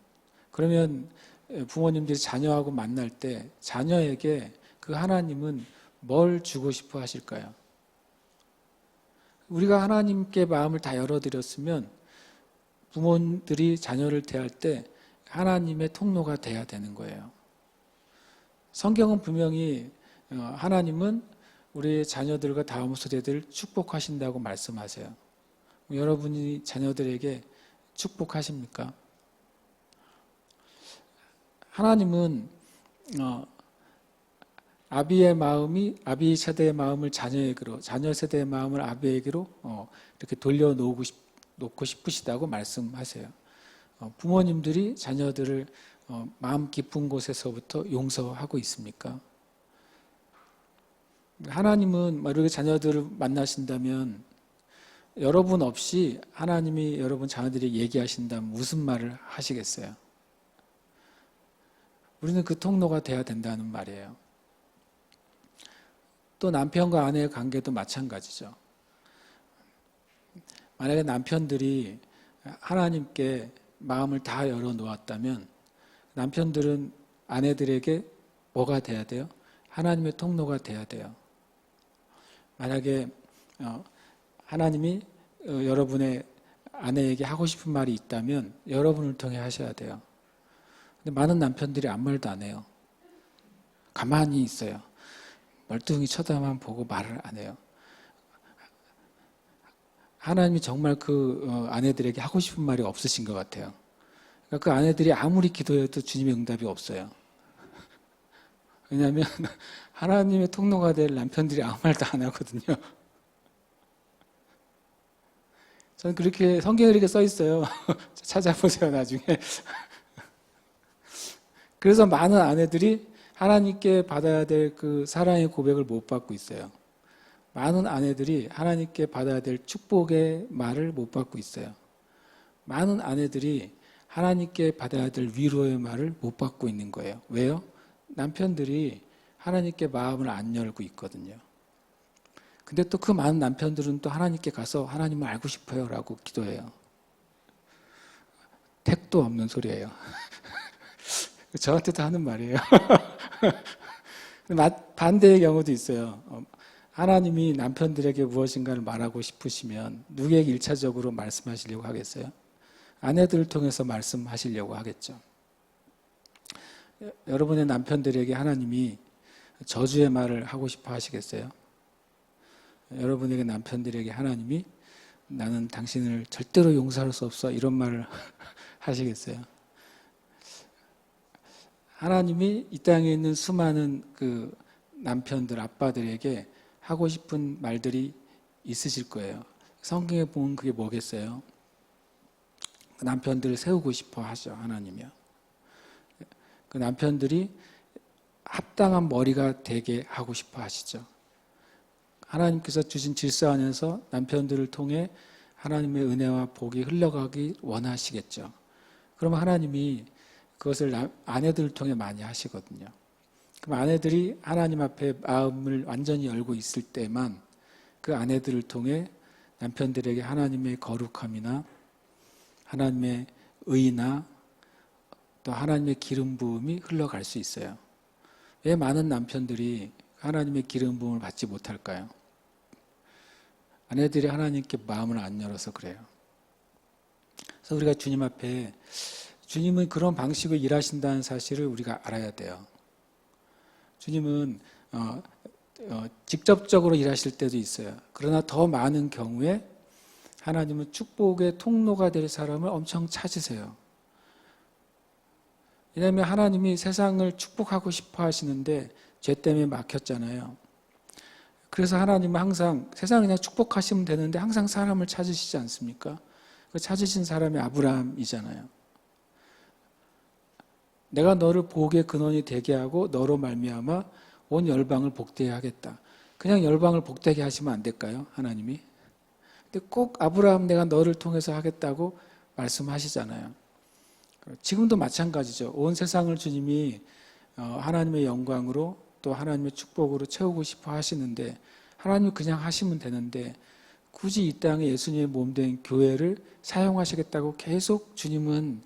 그러면 부모님들이 자녀하고 만날 때 자녀에게 그 하나님은 뭘 주고 싶어 하실까요? 우리가 하나님께 마음을 다 열어드렸으면 부모들이 자녀를 대할 때 하나님의 통로가 돼야 되는 거예요. 성경은 분명히 하나님은 우리의 자녀들과 다음 세대들을 축복하신다고 말씀하세요. 여러분이 자녀들에게 축복하십니까? 하나님은 아비 세대의 마음을 자녀에게로, 자녀 세대의 마음을 아비에게로 이렇게 놓고 싶으시다고 말씀하세요. 부모님들이 자녀들을 마음 깊은 곳에서부터 용서하고 있습니까? 하나님은 이렇게 자녀들을 만나신다면 여러분 없이 하나님이 여러분 자녀들이 얘기하신다면 무슨 말을 하시겠어요? 우리는 그 통로가 돼야 된다는 말이에요. 또 남편과 아내의 관계도 마찬가지죠. 만약에 남편들이 하나님께 마음을 다 열어놓았다면 남편들은 아내들에게 뭐가 돼야 돼요? 하나님의 통로가 돼야 돼요. 만약에 하나님이 여러분의 아내에게 하고 싶은 말이 있다면 여러분을 통해 하셔야 돼요. 근데 많은 남편들이 아무 말도 안 해요. 가만히 있어요. 멀뚱히 쳐다만 보고 말을 안 해요. 하나님이 정말 그 아내들에게 하고 싶은 말이 없으신 것 같아요. 그러니까 그 아내들이 아무리 기도해도 주님의 응답이 없어요. 왜냐하면 하나님의 통로가 될 남편들이 아무 말도 안 하거든요. 저는 그렇게 성경에 이렇게 써 있어요. 찾아보세요 나중에. 그래서 많은 아내들이 하나님께 받아야 될 그 사랑의 고백을 못 받고 있어요. 많은 아내들이 하나님께 받아야 될 축복의 말을 못 받고 있어요. 많은 아내들이 하나님께 받아야 될 위로의 말을 못 받고 있는 거예요. 왜요? 남편들이 하나님께 마음을 안 열고 있거든요. 근데 또 그 많은 남편들은 또 하나님께 가서 하나님을 알고 싶어요 라고 기도해요. 택도 없는 소리예요. 저한테도 하는 말이에요. 반대의 경우도 있어요. 하나님이 남편들에게 무엇인가를 말하고 싶으시면 누구에게 1차적으로 말씀하시려고 하겠어요? 아내들을 통해서 말씀하시려고 하겠죠. 여러분의 남편들에게 하나님이 저주의 말을 하고 싶어 하시겠어요? 여러분에게 남편들에게 하나님이 나는 당신을 절대로 용서할 수 없어 이런 말을 하시겠어요? 하나님이 이 땅에 있는 수많은 그 남편들, 아빠들에게 하고 싶은 말들이 있으실 거예요. 성경에 보면 그게 뭐겠어요? 남편들을 세우고 싶어 하죠, 하나님이요. 그 남편들이 합당한 머리가 되게 하고 싶어 하시죠. 하나님께서 주신 질서 안에서 남편들을 통해 하나님의 은혜와 복이 흘러가기 원하시겠죠. 그러면 하나님이 그것을 아내들을 통해 많이 하시거든요. 그럼 아내들이 하나님 앞에 마음을 완전히 열고 있을 때만 그 아내들을 통해 남편들에게 하나님의 거룩함이나 하나님의 의나 또 하나님의 기름 부음이 흘러갈 수 있어요. 왜 많은 남편들이 하나님의 기름 부음을 받지 못할까요? 아내들이 하나님께 마음을 안 열어서 그래요. 그래서 우리가 주님 앞에 주님은 그런 방식으로 일하신다는 사실을 우리가 알아야 돼요. 주님은 직접적으로 일하실 때도 있어요. 그러나 더 많은 경우에 하나님은 축복의 통로가 될 사람을 엄청 찾으세요. 왜냐하면 하나님이 세상을 축복하고 싶어 하시는데 죄 때문에 막혔잖아요. 그래서 하나님은 항상 세상을 그냥 축복하시면 되는데 항상 사람을 찾으시지 않습니까? 그 찾으신 사람이 아브라함이잖아요. 내가 너를 복의 근원이 되게 하고 너로 말미암아 온 열방을 복되게 하겠다. 그냥 열방을 복되게 하시면 안 될까요? 하나님이? 근데 꼭 아브라함 내가 너를 통해서 하겠다고 말씀하시잖아요. 지금도 마찬가지죠. 온 세상을 주님이 하나님의 영광으로 또 하나님의 축복으로 채우고 싶어 하시는데 하나님이 그냥 하시면 되는데 굳이 이 땅에 예수님의 몸된 교회를 사용하시겠다고 계속 주님은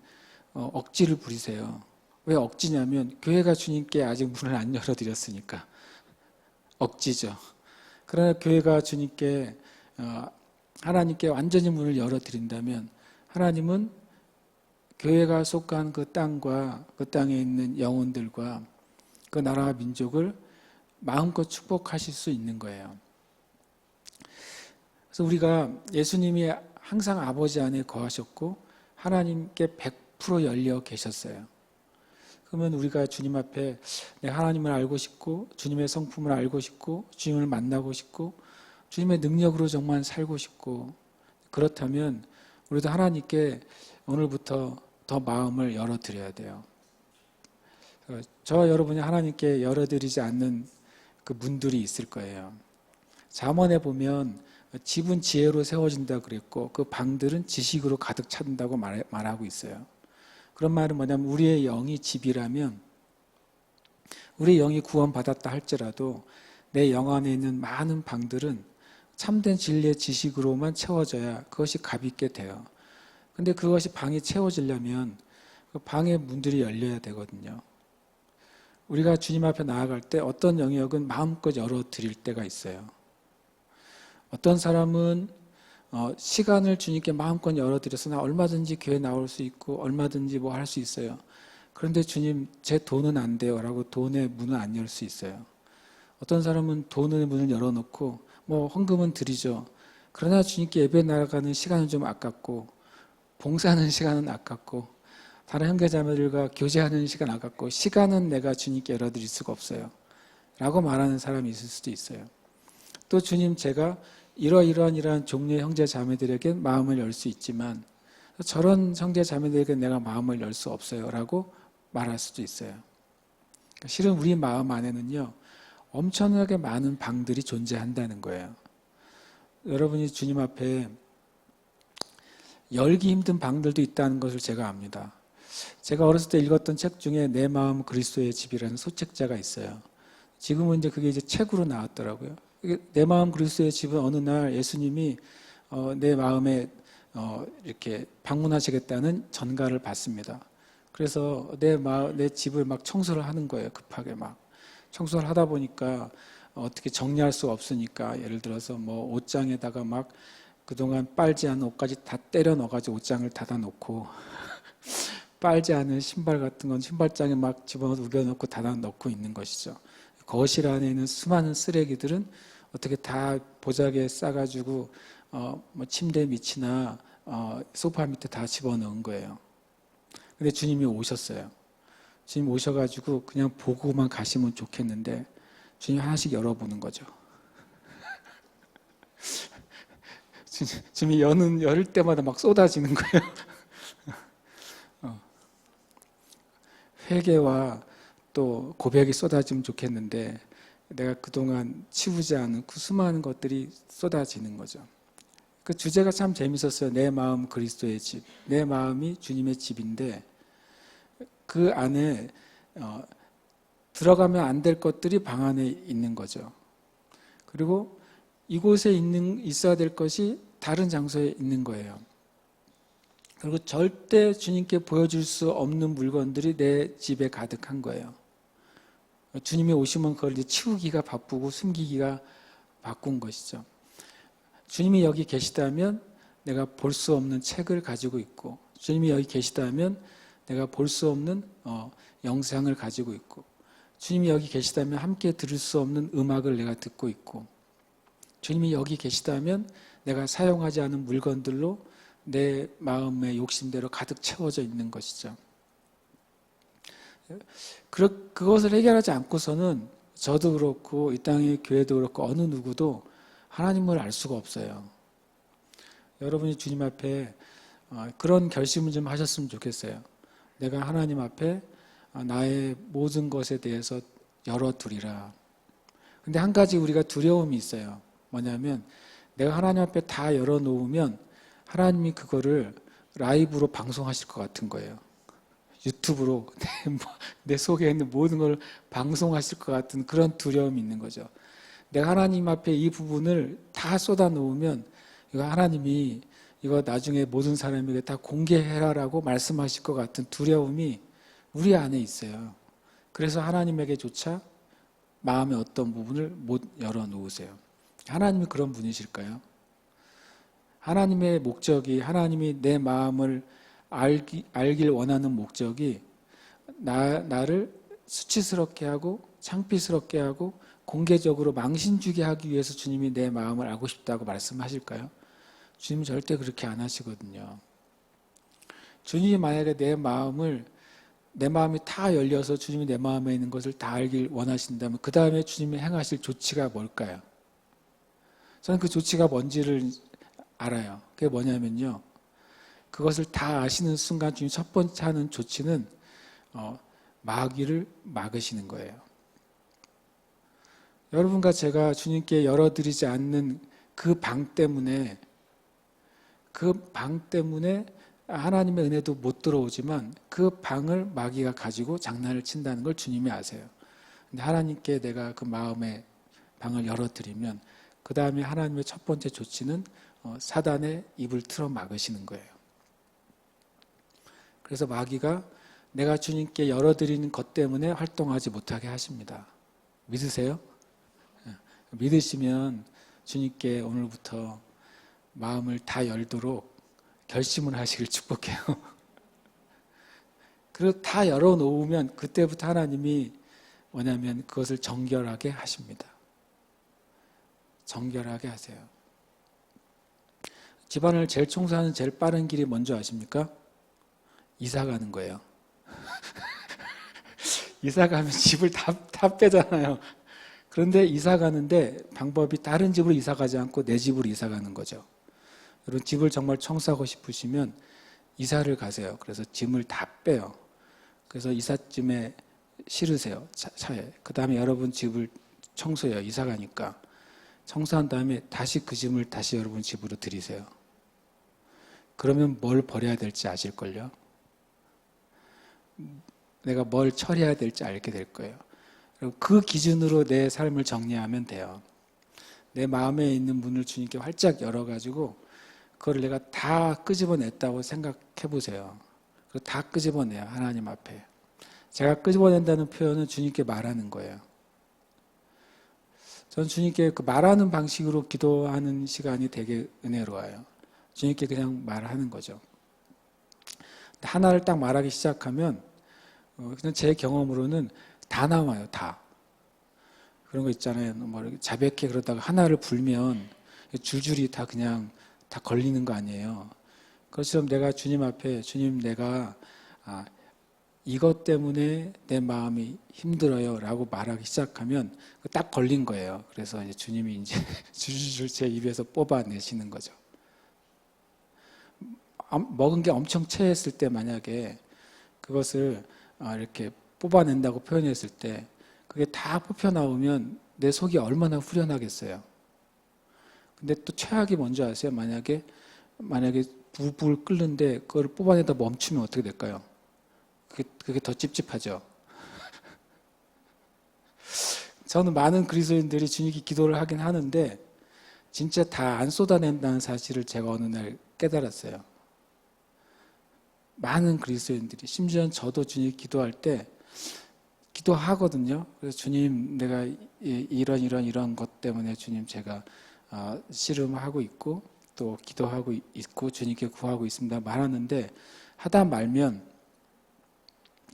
억지를 부리세요. 왜 억지냐면 교회가 주님께 아직 문을 안 열어드렸으니까 억지죠. 그러나 교회가 주님께 하나님께 완전히 문을 열어드린다면 하나님은 교회가 속한 그 땅과 그 땅에 있는 영혼들과 그 나라와 민족을 마음껏 축복하실 수 있는 거예요. 그래서 우리가 예수님이 항상 아버지 안에 거하셨고 하나님께 100% 열려 계셨어요. 그러면 우리가 주님 앞에 내가 하나님을 알고 싶고 주님의 성품을 알고 싶고 주님을 만나고 싶고 주님의 능력으로 정말 살고 싶고 그렇다면 우리도 하나님께 오늘부터 더 마음을 열어드려야 돼요. 저와 여러분이 하나님께 열어드리지 않는 그 문들이 있을 거예요. 잠언에 보면 집은 지혜로 세워진다 그랬고 그 방들은 지식으로 가득 찬다고 말하고 있어요. 그런 말은 뭐냐면 우리의 영이 집이라면 우리의 영이 구원받았다 할지라도 내 영 안에 있는 많은 방들은 참된 진리의 지식으로만 채워져야 그것이 값있게 돼요. 근데 그것이 방이 채워지려면 그 방의 문들이 열려야 되거든요. 우리가 주님 앞에 나아갈 때 어떤 영역은 마음껏 열어드릴 때가 있어요. 어떤 사람은 시간을 주님께 마음껏 열어드려서 나 얼마든지 교회 나올 수 있고 얼마든지 뭐 할 수 있어요. 그런데 주님 제 돈은 안 돼요 라고 돈의 문을 안 열 수 있어요. 어떤 사람은 돈의 문을 열어놓고 뭐 헌금은 드리죠. 그러나 주님께 예배 나아가는 시간은 좀 아깝고 봉사하는 시간은 아깝고 다른 형제자매들과 교제하는 시간 아깝고 시간은 내가 주님께 열어드릴 수가 없어요 라고 말하는 사람이 있을 수도 있어요. 또 주님 제가 이러이러한 종류의 형제자매들에게 마음을 열 수 있지만 저런 형제자매들에게 내가 마음을 열 수 없어요 라고 말할 수도 있어요. 실은 우리 마음 안에는요 엄청나게 많은 방들이 존재한다는 거예요. 여러분이 주님 앞에 열기 힘든 방들도 있다는 것을 제가 압니다. 제가 어렸을 때 읽었던 책 중에 내 마음 그리스도의 집이라는 소책자가 있어요. 지금은 그게 이제 책으로 나왔더라고요. 내 마음 그리스도의 집은 어느 날 예수님이 내 마음에 이렇게 방문하시겠다는 전가를 받습니다. 그래서 내 집을 막 청소를 하는 거예요. 급하게 막 청소를 하다 보니까 어떻게 정리할 수가 없으니까 예를 들어서 뭐 옷장에다가 막 그동안 빨지 않은 옷까지 다 때려 넣어가지고 옷장을 닫아 놓고 빨지 않은 신발 같은 건 신발장에 막 집어넣어 우겨놓고 닫아 놓고 있는 것이죠. 거실 안에 있는 수많은 쓰레기들은 어떻게 다 보자기에 싸가지고 뭐 침대 밑이나 소파 밑에 다 집어넣은 거예요. 근데 주님이 오셨어요. 주님 오셔가지고 그냥 보고만 가시면 좋겠는데 주님 하나씩 열어보는 거죠. 주님이 열을 때마다 막 쏟아지는 거예요. 회개와 또 고백이 쏟아지면 좋겠는데 내가 그동안 치우지 않은 그 수많은 것들이 쏟아지는 거죠. 그 주제가 참 재밌었어요. 내 마음 그리스도의 집. 내 마음이 주님의 집인데 그 안에 들어가면 안 될 것들이 방 안에 있는 거죠. 그리고 이곳에 있어야 될 것이 다른 장소에 있는 거예요. 그리고 절대 주님께 보여줄 수 없는 물건들이 내 집에 가득한 거예요. 주님이 오시면 그걸 이제 치우기가 바쁘고 숨기기가 바쁜 것이죠. 주님이 여기 계시다면 내가 볼 수 없는 책을 가지고 있고, 주님이 여기 계시다면 내가 볼 수 없는 영상을 가지고 있고, 주님이 여기 계시다면 함께 들을 수 없는 음악을 내가 듣고 있고, 주님이 여기 계시다면 내가 사용하지 않은 물건들로 내 마음의 욕심대로 가득 채워져 있는 것이죠. 그것을 해결하지 않고서는 저도 그렇고 이 땅의 교회도 그렇고 어느 누구도 하나님을 알 수가 없어요. 여러분이 주님 앞에 그런 결심을 좀 하셨으면 좋겠어요. 내가 하나님 앞에 나의 모든 것에 대해서 열어두리라. 근데 한 가지 우리가 두려움이 있어요. 뭐냐면 내가 하나님 앞에 다 열어놓으면 하나님이 그거를 라이브로 방송하실 것 같은 거예요. 유튜브로 내 속에 있는 모든 걸 방송하실 것 같은 그런 두려움이 있는 거죠. 내가 하나님 앞에 이 부분을 다 쏟아 놓으면 이거 하나님이 이거 나중에 모든 사람에게 다 공개해라라고 말씀하실 것 같은 두려움이 우리 안에 있어요. 그래서 하나님에게조차 마음의 어떤 부분을 못 열어놓으세요. 하나님이 그런 분이실까요? 하나님의 목적이, 하나님이 내 마음을 알길 원하는 목적이 나를 수치스럽게 하고 창피스럽게 하고 공개적으로 망신주게 하기 위해서 주님이 내 마음을 알고 싶다고 말씀하실까요? 주님은 절대 그렇게 안 하시거든요. 주님이 만약에 내 마음이 다 열려서 주님이 내 마음에 있는 것을 다 알길 원하신다면 그 다음에 주님이 행하실 조치가 뭘까요? 저는 그 조치가 뭔지를 알아요. 그게 뭐냐면요. 그것을 다 아시는 순간 주님 첫 번째 하는 조치는 마귀를 막으시는 거예요. 여러분과 제가 주님께 열어드리지 않는 그 방 때문에 하나님의 은혜도 못 들어오지만 그 방을 마귀가 가지고 장난을 친다는 걸 주님이 아세요. 근데 하나님께 내가 그 마음의 방을 열어드리면 그 다음에 하나님의 첫 번째 조치는 사단의 입을 틀어 막으시는 거예요. 그래서 마귀가 내가 주님께 열어드리는 것 때문에 활동하지 못하게 하십니다. 믿으세요? 믿으시면 주님께 오늘부터 마음을 다 열도록 결심을 하시길 축복해요. 그리고 다 열어놓으면 그때부터 하나님이 뭐냐면 그것을 정결하게 하십니다. 정결하게 하세요. 집안을 제일 청소하는 제일 빠른 길이 뭔지 아십니까? 이사 가는 거예요. 이사 가면 집을 다 빼잖아요. 그런데 이사 가는데 방법이 다른 집으로 이사 가지 않고 내 집으로 이사 가는 거죠. 여러분 집을 정말 청소하고 싶으시면 이사를 가세요. 그래서 짐을 다 빼요. 그래서 이삿짐에 실으세요. 차에. 그 다음에 여러분 집을 청소해요. 이사 가니까. 청소한 다음에 다시 그 짐을 다시 여러분 집으로 들이세요. 그러면 뭘 버려야 될지 아실걸요? 내가 뭘 처리해야 될지 알게 될 거예요. 그 기준으로 내 삶을 정리하면 돼요. 내 마음에 있는 문을 주님께 활짝 열어가지고 그걸 내가 다 끄집어냈다고 생각해 보세요. 그리고 다 끄집어내요. 하나님 앞에. 제가 끄집어낸다는 표현은 주님께 말하는 거예요. 전 주님께 그 말하는 방식으로 기도하는 시간이 되게 은혜로워요. 주님께 그냥 말하는 거죠. 하나를 딱 말하기 시작하면 그냥 제 경험으로는 다 나와요. 다. 그런 거 있잖아요. 뭐 자백해 그러다가 하나를 불면 줄줄이 다 그냥 다 걸리는 거 아니에요. 그것처럼 내가 주님 앞에 주님 내가 이것 때문에 내 마음이 힘들어요 라고 말하기 시작하면 딱 걸린 거예요. 그래서 이제 주님이 이제 줄줄 제 입에서 뽑아내시는 거죠. 먹은 게 엄청 체했을 때 만약에 그것을 이렇게 뽑아낸다고 표현했을 때 그게 다 뽑혀 나오면 내 속이 얼마나 후련하겠어요. 근데 또 최악이 뭔지 아세요? 만약에 불 끓는데 그걸 뽑아내다 멈추면 어떻게 될까요? 그게 더 찝찝하죠. 저는 많은 그리스도인들이 주님께 기도를 하긴 하는데 진짜 다 안 쏟아낸다는 사실을 제가 어느 날 깨달았어요. 많은 그리스도인들이, 심지어 저도 주님 기도할 때 기도하거든요. 그래서 주님, 내가 이런 것 때문에 주님 제가 씨름하고 있고 또 기도하고 있고 주님께 구하고 있습니다 말하는데, 하다 말면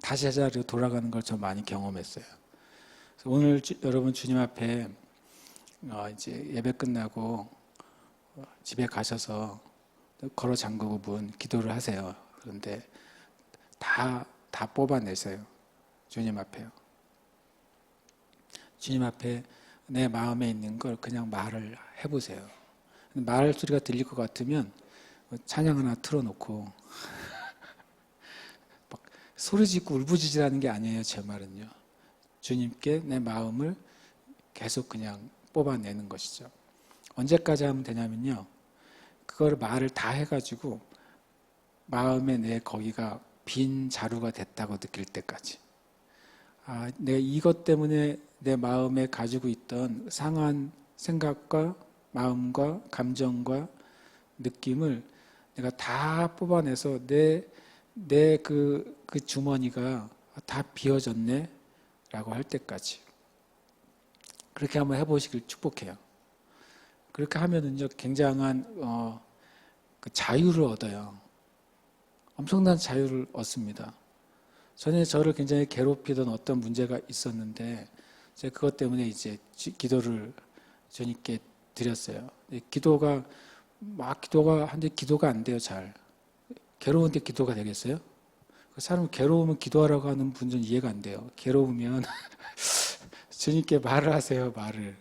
다시 제자리로 돌아가는 걸 저 많이 경험했어요. 그래서 오늘 여러분 주님 앞에 이제 예배 끝나고 집에 가셔서 걸어 잠그고 문 기도를 하세요. 그런데 다 뽑아내세요. 주님 앞에요. 주님 앞에 내 마음에 있는 걸 그냥 말을 해보세요. 말 소리가 들릴 것 같으면 찬양 하나 틀어놓고 막 소리 짓고 울부짖으라는 게 아니에요. 제 말은요. 주님께 내 마음을 계속 그냥 뽑아내는 것이죠. 언제까지 하면 되냐면요, 그걸 말을 다 해가지고 마음에 내 거기가 빈 자루가 됐다고 느낄 때까지. 내가 이것 때문에 내 마음에 가지고 있던 상한 생각과 마음과 감정과 느낌을 내가 다 뽑아내서 내 그 주머니가 다 비워졌네 라고 할 때까지. 그렇게 한번 해보시길 축복해요. 그렇게 하면은요, 굉장한 그 자유를 얻어요. 엄청난 자유를 얻습니다. 전에 저를 굉장히 괴롭히던 어떤 문제가 있었는데, 제가 그것 때문에 이제 기도를 주님께 드렸어요. 기도가 하는데 기도가 안 돼요, 잘. 괴로운데 기도가 되겠어요? 그 사람 괴로우면 기도하라고 하는 분은 이해가 안 돼요. 괴로우면 주님께 말을 하세요, 말을.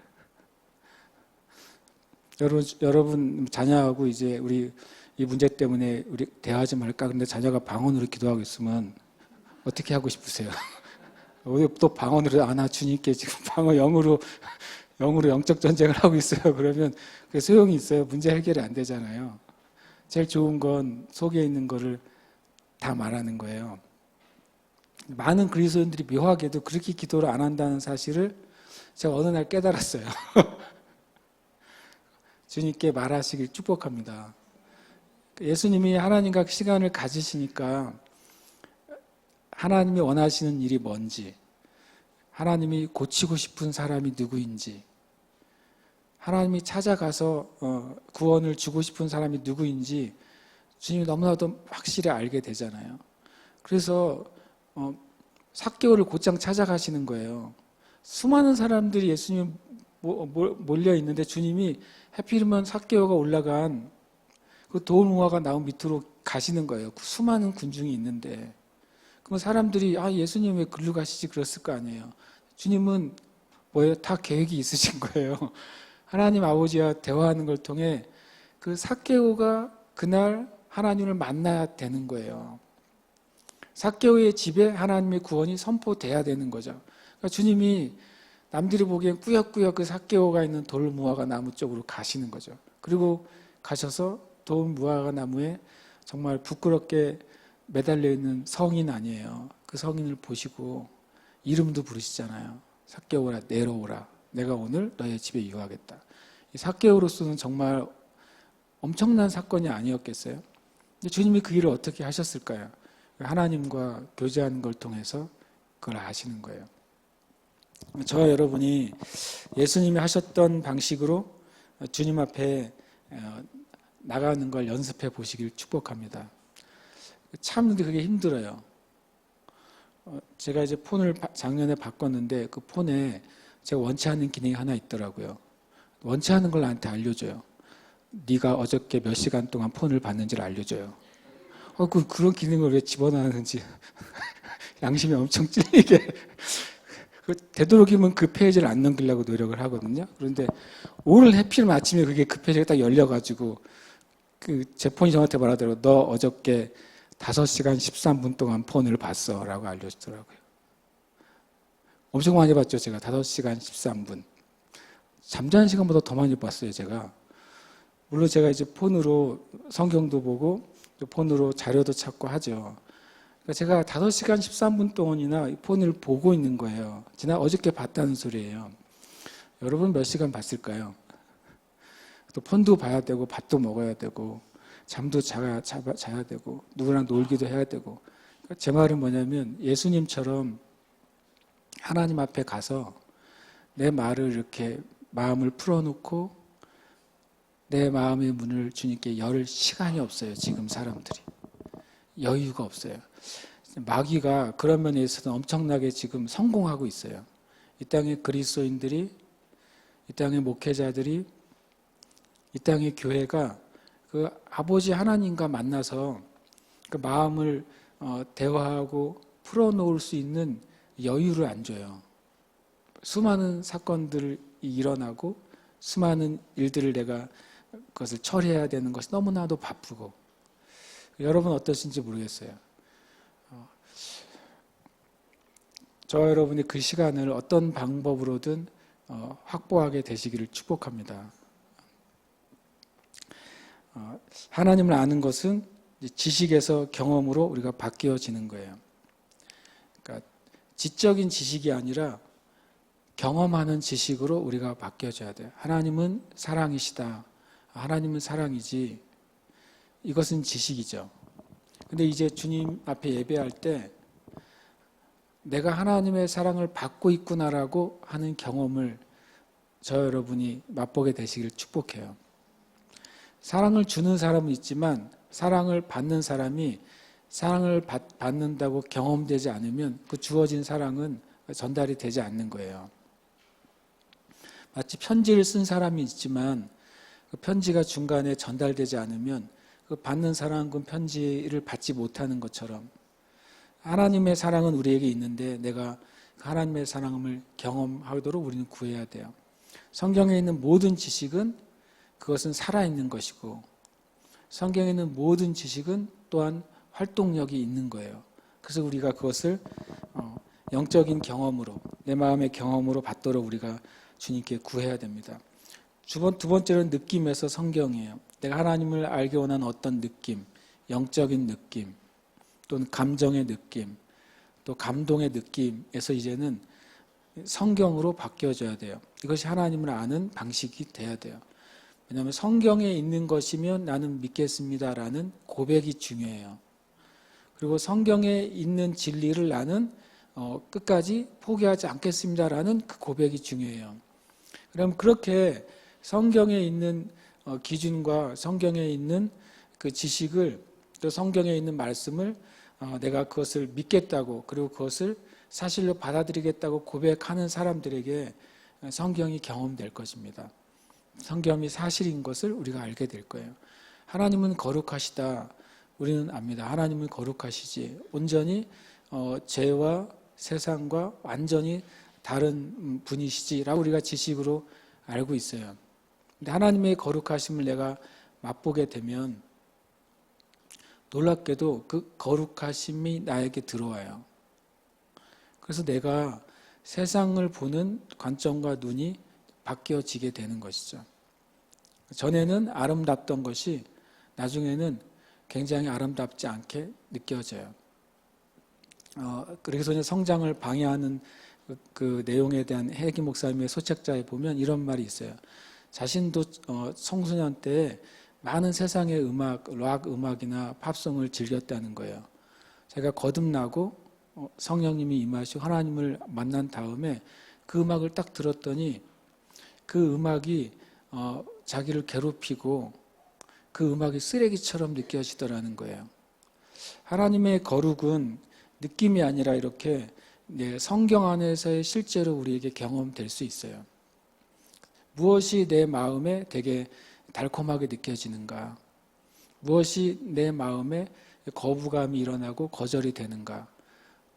여러분 자녀하고 이제 우리 이 문제 때문에 우리 대화하지 말까? 근데 자녀가 방언으로 기도하고 있으면 어떻게 하고 싶으세요? 또 방언으로, 나 주님께 지금 방언 영으로 영적 전쟁을 하고 있어요. 그러면 그게 소용이 있어요? 문제 해결이 안 되잖아요. 제일 좋은 건 속에 있는 거를 다 말하는 거예요. 많은 그리스도인들이 묘하게도 그렇게 기도를 안 한다는 사실을 제가 어느 날 깨달았어요. 주님께 말하시길 축복합니다. 예수님이 하나님과 시간을 가지시니까 하나님이 원하시는 일이 뭔지, 하나님이 고치고 싶은 사람이 누구인지, 하나님이 찾아가서 구원을 주고 싶은 사람이 누구인지 주님이 너무나도 확실히 알게 되잖아요. 그래서 삭개오를 곧장 찾아가시는 거예요. 수많은 사람들이 예수님 몰려 있는데 주님이 하필이면 삭개오가 올라간 그 도울무화가 나온 밑으로 가시는 거예요. 그 수많은 군중이 있는데. 그럼 사람들이 예수님 왜 글로 가시지 그랬을 거 아니에요. 주님은 뭐예요? 다 계획이 있으신 거예요. 하나님 아버지와 대화하는 걸 통해 그 삭개오가 그날 하나님을 만나야 되는 거예요. 삭개오의 집에 하나님의 구원이 선포돼야 되는 거죠. 그러니까 주님이 남들이 보기엔 꾸역꾸역 그 삭개오가 있는 돌무화과 나무 쪽으로 가시는 거죠. 그리고 가셔서 돌무화과 나무에 정말 부끄럽게 매달려 있는 성인 아니에요. 그 성인을 보시고 이름도 부르시잖아요. 삭개오라, 내려오라. 내가 오늘 너의 집에 유하겠다. 이 삭개오로서는 정말 엄청난 사건이 아니었겠어요? 근데 주님이 그 일을 어떻게 하셨을까요? 하나님과 교제하는 걸 통해서 그걸 아시는 거예요. 저와 여러분이 예수님이 하셨던 방식으로 주님 앞에 나가는 걸 연습해 보시길 축복합니다. 참 그게 힘들어요. 제가 이제 폰을 작년에 바꿨는데 그 폰에 제가 원치 않는 기능이 하나 있더라고요. 원치 않는 걸 나한테 알려줘요. 네가 어저께 몇 시간 동안 폰을 봤는지를 알려줘요. 그런 기능을 왜 집어넣는지 양심이 엄청 찔리게. 되도록이면 그 페이지를 안 넘기려고 노력을 하거든요. 그런데 오늘 하필 아침에 그게 그 페이지가 딱 열려가지고 제 폰이 저한테 말하더라고요. 너 어저께 5시간 13분 동안 폰을 봤어 라고 알려주더라고요. 엄청 많이 봤죠. 제가 5시간 13분. 잠자는 시간보다 더 많이 봤어요. 제가. 물론 제가 이제 폰으로 성경도 보고 폰으로 자료도 찾고 하죠. 그러니까 제가 5시간 13분 동안이나 폰을 보고 있는 거예요. 어저께 봤다는 소리예요. 여러분 몇 시간 봤을까요? 또 폰도 봐야 되고 밥도 먹어야 되고 잠도 자야 되고 누구랑 놀기도 해야 되고. 제 말은 뭐냐면 예수님처럼 하나님 앞에 가서 내 말을 이렇게 마음을 풀어놓고 내 마음의 문을 주님께 열 시간이 없어요. 지금 사람들이. 여유가 없어요. 마귀가 그런 면에 있어서 엄청나게 지금 성공하고 있어요. 이 땅의 그리스도인들이, 이 땅의 목회자들이, 이 땅의 교회가 그 아버지 하나님과 만나서 그 마음을 대화하고 풀어놓을 수 있는 여유를 안 줘요. 수많은 사건들이 일어나고 수많은 일들을 내가 그것을 처리해야 되는 것이 너무나도 바쁘고. 여러분 어떠신지 모르겠어요. 저와 여러분이 그 시간을 어떤 방법으로든 확보하게 되시기를 축복합니다. 하나님을 아는 것은 지식에서 경험으로 우리가 바뀌어지는 거예요. 그러니까 지적인 지식이 아니라 경험하는 지식으로 우리가 바뀌어져야 돼요. 하나님은 사랑이시다. 하나님은 사랑이지. 이것은 지식이죠. 근데 이제 주님 앞에 예배할 때 내가 하나님의 사랑을 받고 있구나라고 하는 경험을 저 여러분이 맛보게 되시길 축복해요. 사랑을 주는 사람은 있지만 사랑을 받는 사람이 사랑을 받는다고 경험되지 않으면 그 주어진 사랑은 전달이 되지 않는 거예요. 마치 편지를 쓴 사람이 있지만 그 편지가 중간에 전달되지 않으면 그 받는 사람은 그 편지를 받지 못하는 것처럼 하나님의 사랑은 우리에게 있는데 내가 하나님의 사랑을 경험하도록 우리는 구해야 돼요. 성경에 있는 모든 지식은 그것은 살아있는 것이고 성경에 있는 모든 지식은 또한 활동력이 있는 거예요. 그래서 우리가 그것을 영적인 경험으로 내 마음의 경험으로 받도록 우리가 주님께 구해야 됩니다. 두 번째는 느낌에서 성경이에요. 내가 하나님을 알기 원하는 어떤 느낌, 영적인 느낌, 또는 감정의 느낌, 또 감동의 느낌에서 이제는 성경으로 바뀌어져야 돼요. 이것이 하나님을 아는 방식이 돼야 돼요. 왜냐하면 성경에 있는 것이면 나는 믿겠습니다라는 고백이 중요해요. 그리고 성경에 있는 진리를 나는 끝까지 포기하지 않겠습니다라는 그 고백이 중요해요. 그럼 그렇게 성경에 있는 기준과 성경에 있는 그 지식을 또 성경에 있는 말씀을 내가 그것을 믿겠다고 그리고 그것을 사실로 받아들이겠다고 고백하는 사람들에게 성경이 경험될 것입니다. 성경이 사실인 것을 우리가 알게 될 거예요. 하나님은 거룩하시다. 우리는 압니다. 하나님은 거룩하시지. 온전히 죄와 세상과 완전히 다른 분이시지라고 우리가 지식으로 알고 있어요. 근데 하나님의 거룩하심을 내가 맛보게 되면 놀랍게도 그 거룩하심이 나에게 들어와요. 그래서 내가 세상을 보는 관점과 눈이 바뀌어지게 되는 것이죠. 전에는 아름답던 것이 나중에는 굉장히 아름답지 않게 느껴져요. 그래서 성장을 방해하는 그 내용에 대한 해기 목사님의 소책자에 보면 이런 말이 있어요. 자신도 청소년 때 많은 세상의 음악, 락 음악이나 팝송을 즐겼다는 거예요. 제가 거듭나고 성령님이 임하시고 하나님을 만난 다음에 그 음악을 딱 들었더니 그 음악이 자기를 괴롭히고 그 음악이 쓰레기처럼 느껴지더라는 거예요. 하나님의 거룩은 느낌이 아니라 이렇게 성경 안에서의 실제로 우리에게 경험될 수 있어요. 무엇이 내 마음에 되게 달콤하게 느껴지는가? 무엇이 내 마음에 거부감이 일어나고 거절이 되는가?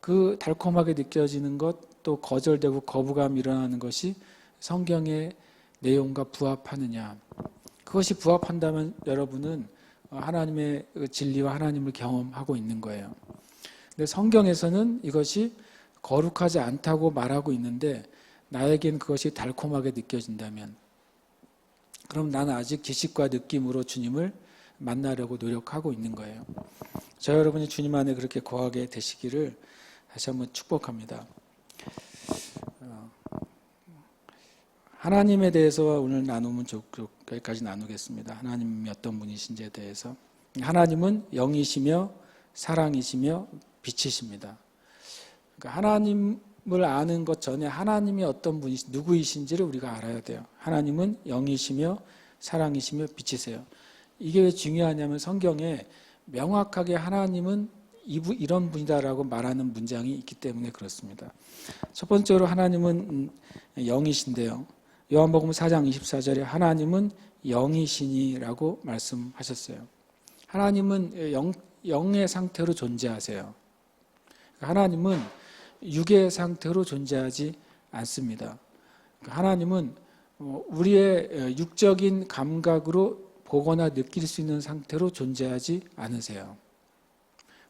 그 달콤하게 느껴지는 것, 또 거절되고 거부감이 일어나는 것이 성경의 내용과 부합하느냐? 그것이 부합한다면 여러분은 하나님의 진리와 하나님을 경험하고 있는 거예요. 근데 성경에서는 이것이 거룩하지 않다고 말하고 있는데 나에겐 그것이 달콤하게 느껴진다면 그럼 나는 아직 지식과 느낌으로 주님을 만나려고 노력하고 있는 거예요. 저 여러분이 주님 안에 그렇게 거하게 되시기를 다시 한번 축복합니다. 하나님에 대해서 오늘 나누면 여기까지 나누겠습니다. 하나님이 어떤 분이신지에 대해서. 하나님은 영이시며 사랑이시며 빛이십니다. 그러니까 하나님을 아는 것 전에 하나님이 어떤 분이시, 누구이신지를 우리가 알아야 돼요. 하나님은 영이시며 사랑이시며 빛이세요. 이게 왜 중요하냐면 성경에 명확하게 하나님은 이런 분이다라고 말하는 문장이 있기 때문에 그렇습니다. 첫 번째로 하나님은 영이신데요. 요한복음 4장 24절에 하나님은 영이시니라고 말씀하셨어요. 하나님은 영의 상태로 존재하세요. 하나님은 육의 상태로 존재하지 않습니다. 하나님은 우리의 육적인 감각으로 보거나 느낄 수 있는 상태로 존재하지 않으세요.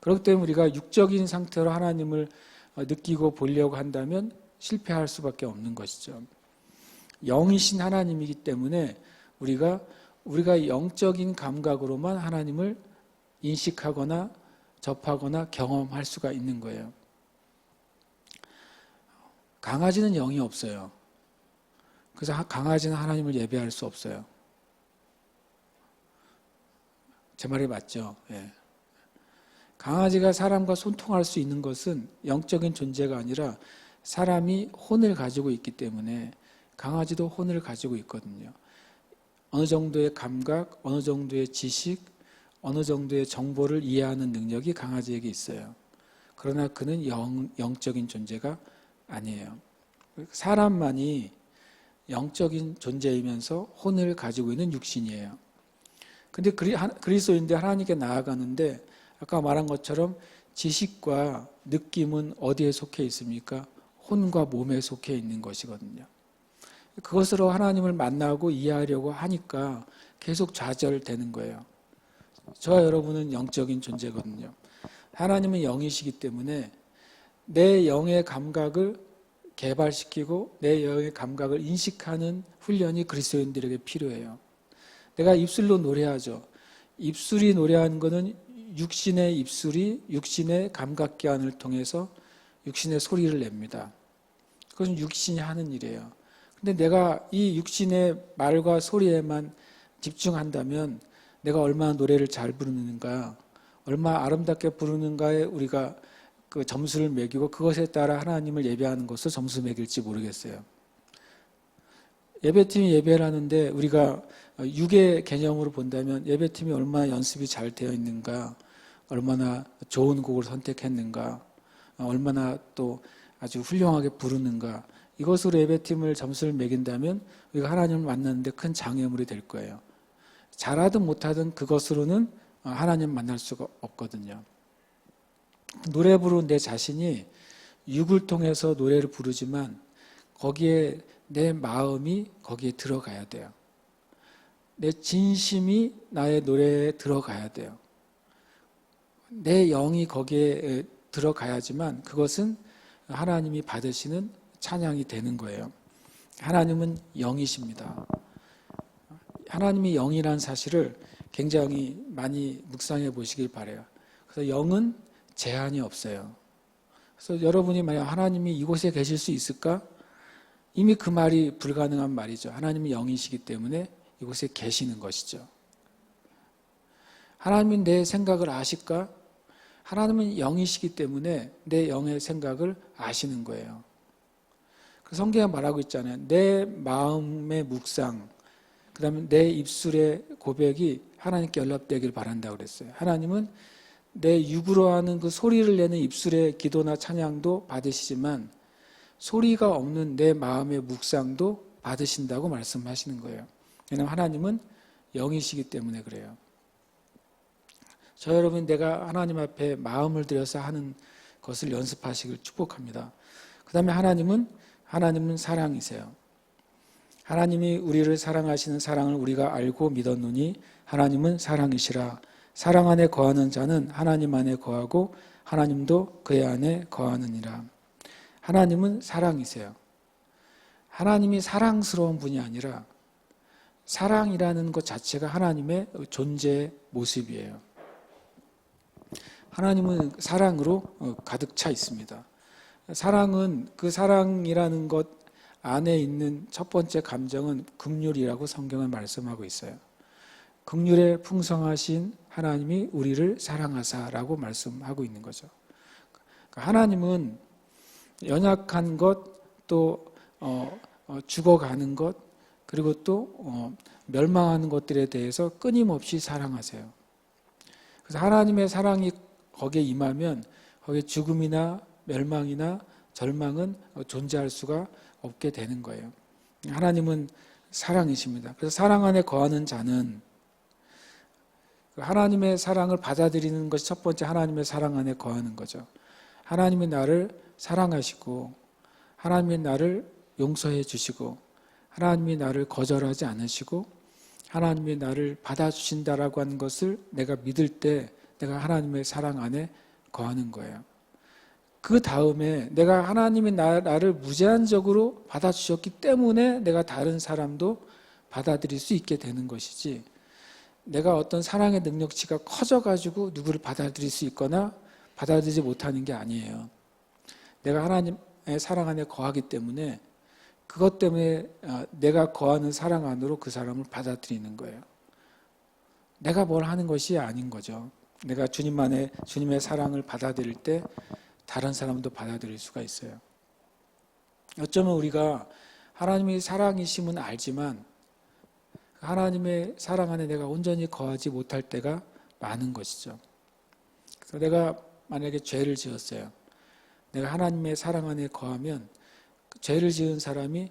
그렇기 때문에 우리가 육적인 상태로 하나님을 느끼고 보려고 한다면 실패할 수밖에 없는 것이죠. 영이신 하나님이기 때문에 우리가 영적인 감각으로만 하나님을 인식하거나 접하거나 경험할 수가 있는 거예요. 강아지는 영이 없어요. 그래서 강아지는 하나님을 예배할 수 없어요. 제 말이 맞죠? 예. 강아지가 사람과 소통할 수 있는 것은 영적인 존재가 아니라 사람이 혼을 가지고 있기 때문에 강아지도 혼을 가지고 있거든요. 어느 정도의 감각, 어느 정도의 지식, 어느 정도의 정보를 이해하는 능력이 강아지에게 있어요. 그러나 그는 영적인 존재가 아니에요. 사람만이 영적인 존재이면서 혼을 가지고 있는 육신이에요. 근데 그리스도인데 하나님께 나아가는데 아까 말한 것처럼 지식과 느낌은 어디에 속해 있습니까? 혼과 몸에 속해 있는 것이거든요. 그것으로 하나님을 만나고 이해하려고 하니까 계속 좌절되는 거예요. 저와 여러분은 영적인 존재거든요. 하나님은 영이시기 때문에 내 영의 감각을 개발시키고 내 영의 감각을 인식하는 훈련이 그리스도인들에게 필요해요. 내가 입술로 노래하죠. 입술이 노래하는 것은 육신의 입술이 육신의 감각기관을 통해서 육신의 소리를 냅니다. 그것은 육신이 하는 일이에요. 근데 내가 이 육신의 말과 소리에만 집중한다면 내가 얼마나 노래를 잘 부르는가, 얼마나 아름답게 부르는가에 우리가 그 점수를 매기고 그것에 따라 하나님을 예배하는 것을 점수 매길지 모르겠어요. 예배팀이 예배를 하는데 우리가 육의 개념으로 본다면 예배팀이 얼마나 연습이 잘 되어 있는가, 얼마나 좋은 곡을 선택했는가, 얼마나 또 아주 훌륭하게 부르는가, 이것으로 예배팀을 점수를 매긴다면 우리가 하나님을 만나는데 큰 장애물이 될 거예요. 잘하든 못하든 그것으로는 하나님 만날 수가 없거든요. 노래 부르는 내 자신이 육을 통해서 노래를 부르지만 거기에 내 마음이 거기에 들어가야 돼요. 내 진심이 나의 노래에 들어가야 돼요. 내 영이 거기에 들어가야지만 그것은 하나님이 받으시는 찬양이 되는 거예요. 하나님은 영이십니다. 하나님이 영이라는 사실을 굉장히 많이 묵상해 보시길 바라요. 그래서 영은 제한이 없어요. 그래서 여러분이 만약 하나님이 이곳에 계실 수 있을까? 이미 그 말이 불가능한 말이죠. 하나님이 영이시기 때문에 이곳에 계시는 것이죠. 하나님이 내 생각을 아실까? 하나님은 영이시기 때문에 내 영의 생각을 아시는 거예요. 성경에 말하고 있잖아요. 내 마음의 묵상, 그 다음에 내 입술의 고백이 하나님께 연락되길 바란다고 그랬어요. 하나님은 내 육으로 하는 그 소리를 내는 입술의 기도나 찬양도 받으시지만 소리가 없는 내 마음의 묵상도 받으신다고 말씀하시는 거예요. 왜냐하면 하나님은 영이시기 때문에 그래요. 저 여러분 내가 하나님 앞에 마음을 들여서 하는 것을 연습하시길 축복합니다. 그 다음에 하나님은 사랑이세요. 하나님이 우리를 사랑하시는 사랑을 우리가 알고 믿었노니 하나님은 사랑이시라. 사랑 안에 거하는 자는 하나님 안에 거하고 하나님도 그의 안에 거하느니라. 하나님은 사랑이세요. 하나님이 사랑스러운 분이 아니라 사랑이라는 것 자체가 하나님의 존재의 모습이에요. 하나님은 사랑으로 가득 차 있습니다. 사랑은 그 사랑이라는 것 안에 있는 첫 번째 감정은 긍휼이라고 성경은 말씀하고 있어요. 긍휼에 풍성하신 하나님이 우리를 사랑하사라고 말씀하고 있는 거죠. 하나님은 연약한 것, 또 죽어가는 것, 그리고 또 멸망하는 것들에 대해서 끊임없이 사랑하세요. 그래서 하나님의 사랑이 거기에 임하면 거기에 죽음이나 멸망이나 절망은 존재할 수가 없게 되는 거예요. 하나님은 사랑이십니다. 그래서 사랑 안에 거하는 자는 하나님의 사랑을 받아들이는 것이 첫 번째 하나님의 사랑 안에 거하는 거죠. 하나님이 나를 사랑하시고 하나님이 나를 용서해 주시고 하나님이 나를 거절하지 않으시고 하나님이 나를 받아주신다라고 하는 것을 내가 믿을 때 내가 하나님의 사랑 안에 거하는 거예요. 그 다음에 내가 하나님이 나를 무제한적으로 받아주셨기 때문에 내가 다른 사람도 받아들일 수 있게 되는 것이지, 내가 어떤 사랑의 능력치가 커져가지고 누구를 받아들일 수 있거나 받아들이지 못하는 게 아니에요. 내가 하나님의 사랑 안에 거하기 때문에 그것 때문에 내가 거하는 사랑 안으로 그 사람을 받아들이는 거예요. 내가 뭘 하는 것이 아닌 거죠. 내가 주님의 사랑을 받아들일 때 다른 사람도 받아들일 수가 있어요. 어쩌면 우리가 하나님의 사랑이심은 알지만 하나님의 사랑 안에 내가 온전히 거하지 못할 때가 많은 것이죠. 그래서 내가 만약에 죄를 지었어요. 내가 하나님의 사랑 안에 거하면 죄를 지은 사람이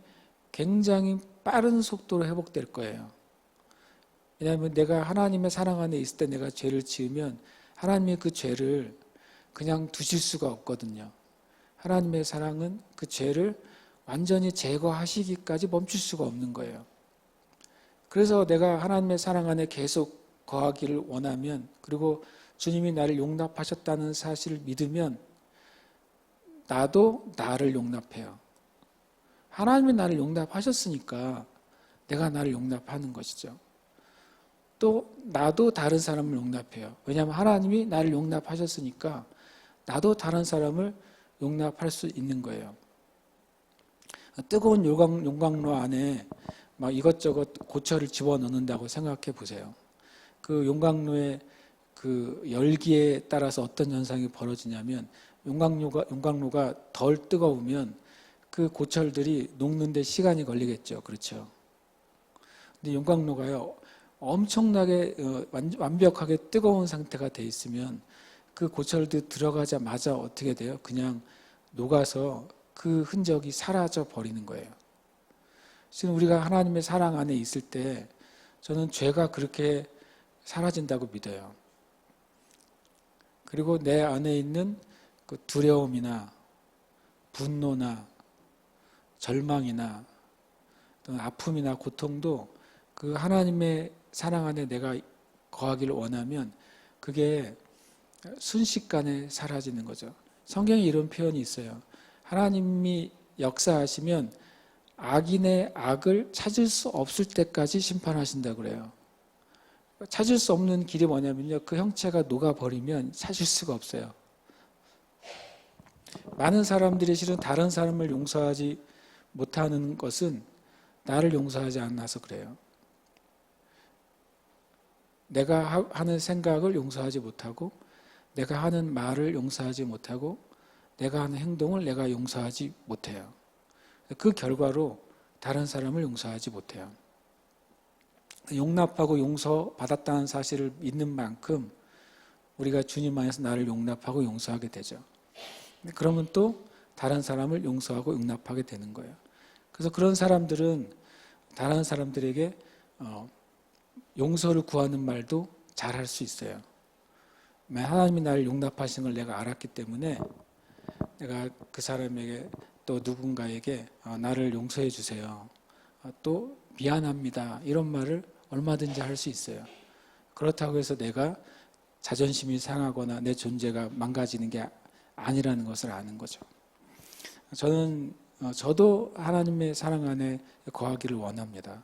굉장히 빠른 속도로 회복될 거예요. 왜냐하면 내가 하나님의 사랑 안에 있을 때 내가 죄를 지으면 하나님의 그 죄를 그냥 두실 수가 없거든요. 하나님의 사랑은 그 죄를 완전히 제거하시기까지 멈출 수가 없는 거예요. 그래서 내가 하나님의 사랑 안에 계속 거하기를 원하면, 그리고 주님이 나를 용납하셨다는 사실을 믿으면 나도 나를 용납해요. 하나님이 나를 용납하셨으니까 내가 나를 용납하는 것이죠. 또 나도 다른 사람을 용납해요. 왜냐하면 하나님이 나를 용납하셨으니까 나도 다른 사람을 용납할 수 있는 거예요. 뜨거운 용광로 안에 막 이것저것 고철을 집어넣는다고 생각해 보세요. 그 용광로의 그 열기에 따라서 어떤 현상이 벌어지냐면 용광로가 덜 뜨거우면 그 고철들이 녹는데 시간이 걸리겠죠. 그렇죠. 근데 용광로가요, 엄청나게 완벽하게 뜨거운 상태가 돼 있으면 그 고철들 들어가자마자 어떻게 돼요? 그냥 녹아서 그 흔적이 사라져 버리는 거예요. 지금 우리가 하나님의 사랑 안에 있을 때 저는 죄가 그렇게 사라진다고 믿어요. 그리고 내 안에 있는 그 두려움이나 분노나 절망이나 또는 아픔이나 고통도 그 하나님의 사랑 안에 내가 거하기를 원하면 그게 순식간에 사라지는 거죠. 성경에 이런 표현이 있어요. 하나님이 역사하시면 악인의 악을 찾을 수 없을 때까지 심판하신다고 그래요. 찾을 수 없는 길이 뭐냐면요, 그 형체가 녹아버리면 찾을 수가 없어요. 많은 사람들이 실은 다른 사람을 용서하지 못하는 것은 나를 용서하지 않아서 그래요. 내가 하는 생각을 용서하지 못하고, 내가 하는 말을 용서하지 못하고, 내가 하는 행동을 내가 용서하지 못해요. 그 결과로 다른 사람을 용서하지 못해요. 용납하고 용서받았다는 사실을 믿는 만큼 우리가 주님 안에서 나를 용납하고 용서하게 되죠. 그러면 또 다른 사람을 용서하고 용납하게 되는 거예요. 그래서 그런 사람들은 다른 사람들에게 용서를 구하는 말도 잘할 수 있어요. 하나님이 나를 용납하시는 걸 내가 알았기 때문에 내가 그 사람에게 또 누군가에게 나를 용서해 주세요, 또 미안합니다, 이런 말을 얼마든지 할 수 있어요. 그렇다고 해서 내가 자존심이 상하거나 내 존재가 망가지는 게 아니라는 것을 아는 거죠. 저도 하나님의 사랑 안에 거하기를 원합니다.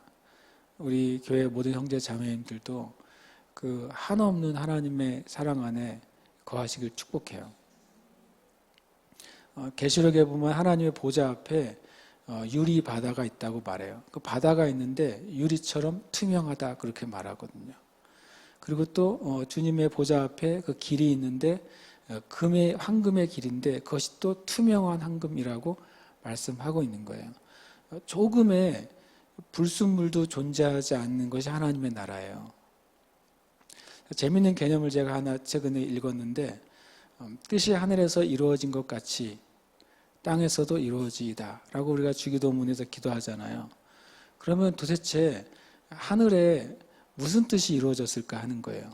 우리 교회 모든 형제 자매님들도 그 한없는 하나님의 사랑 안에 거하시길 축복해요. 계시록에 보면 하나님의 보좌 앞에 유리 바다가 있다고 말해요. 그 바다가 있는데 유리처럼 투명하다 그렇게 말하거든요. 그리고 또 주님의 보좌 앞에 그 길이 있는데 황금의 길인데 그것이 또 투명한 황금이라고 말씀하고 있는 거예요. 조금의 불순물도 존재하지 않는 것이 하나님의 나라예요. 재미있는 개념을 제가 하나 최근에 읽었는데 뜻이 하늘에서 이루어진 것 같이 땅에서도 이루어지이다 라고 우리가 주기도문에서 기도하잖아요. 그러면 도대체 하늘에 무슨 뜻이 이루어졌을까 하는 거예요.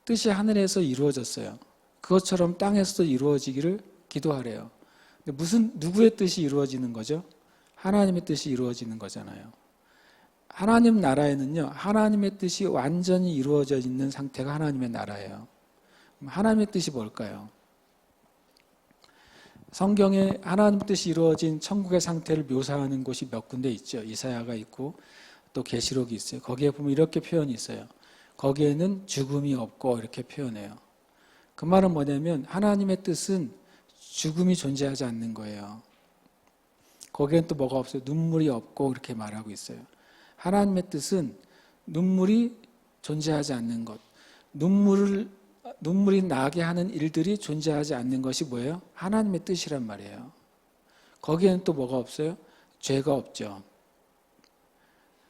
뜻이 하늘에서 이루어졌어요. 그것처럼 땅에서도 이루어지기를 기도하래요. 근데 누구의 뜻이 이루어지는 거죠? 하나님의 뜻이 이루어지는 거잖아요. 하나님 나라에는요, 하나님의 뜻이 완전히 이루어져 있는 상태가 하나님의 나라예요. 하나님의 뜻이 뭘까요? 성경에 하나님의 뜻이 이루어진 천국의 상태를 묘사하는 곳이 몇 군데 있죠. 이사야가 있고 또 계시록이 있어요. 거기에 보면 이렇게 표현이 있어요. 거기에는 죽음이 없고 이렇게 표현해요. 그 말은 뭐냐면 하나님의 뜻은 죽음이 존재하지 않는 거예요. 거기엔 또 뭐가 없어요? 눈물이 없고 이렇게 말하고 있어요. 하나님의 뜻은 눈물이 존재하지 않는 것, 눈물이 나게 하는 일들이 존재하지 않는 것이 뭐예요? 하나님의 뜻이란 말이에요. 거기에는 또 뭐가 없어요? 죄가 없죠.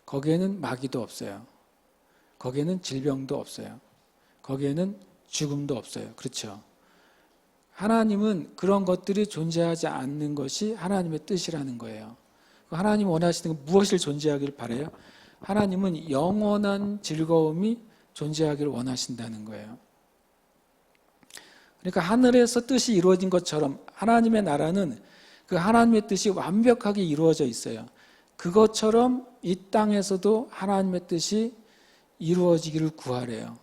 거기에는 마귀도 없어요. 거기에는 질병도 없어요. 거기에는 죽음도 없어요. 그렇죠? 하나님은 그런 것들이 존재하지 않는 것이 하나님의 뜻이라는 거예요. 하나님 원하시는 건 무엇을 존재하길 바라요? 하나님은 영원한 즐거움이 존재하길 원하신다는 거예요. 그러니까 하늘에서 뜻이 이루어진 것처럼 하나님의 나라는 그 하나님의 뜻이 완벽하게 이루어져 있어요. 그것처럼 이 땅에서도 하나님의 뜻이 이루어지기를 구하래요.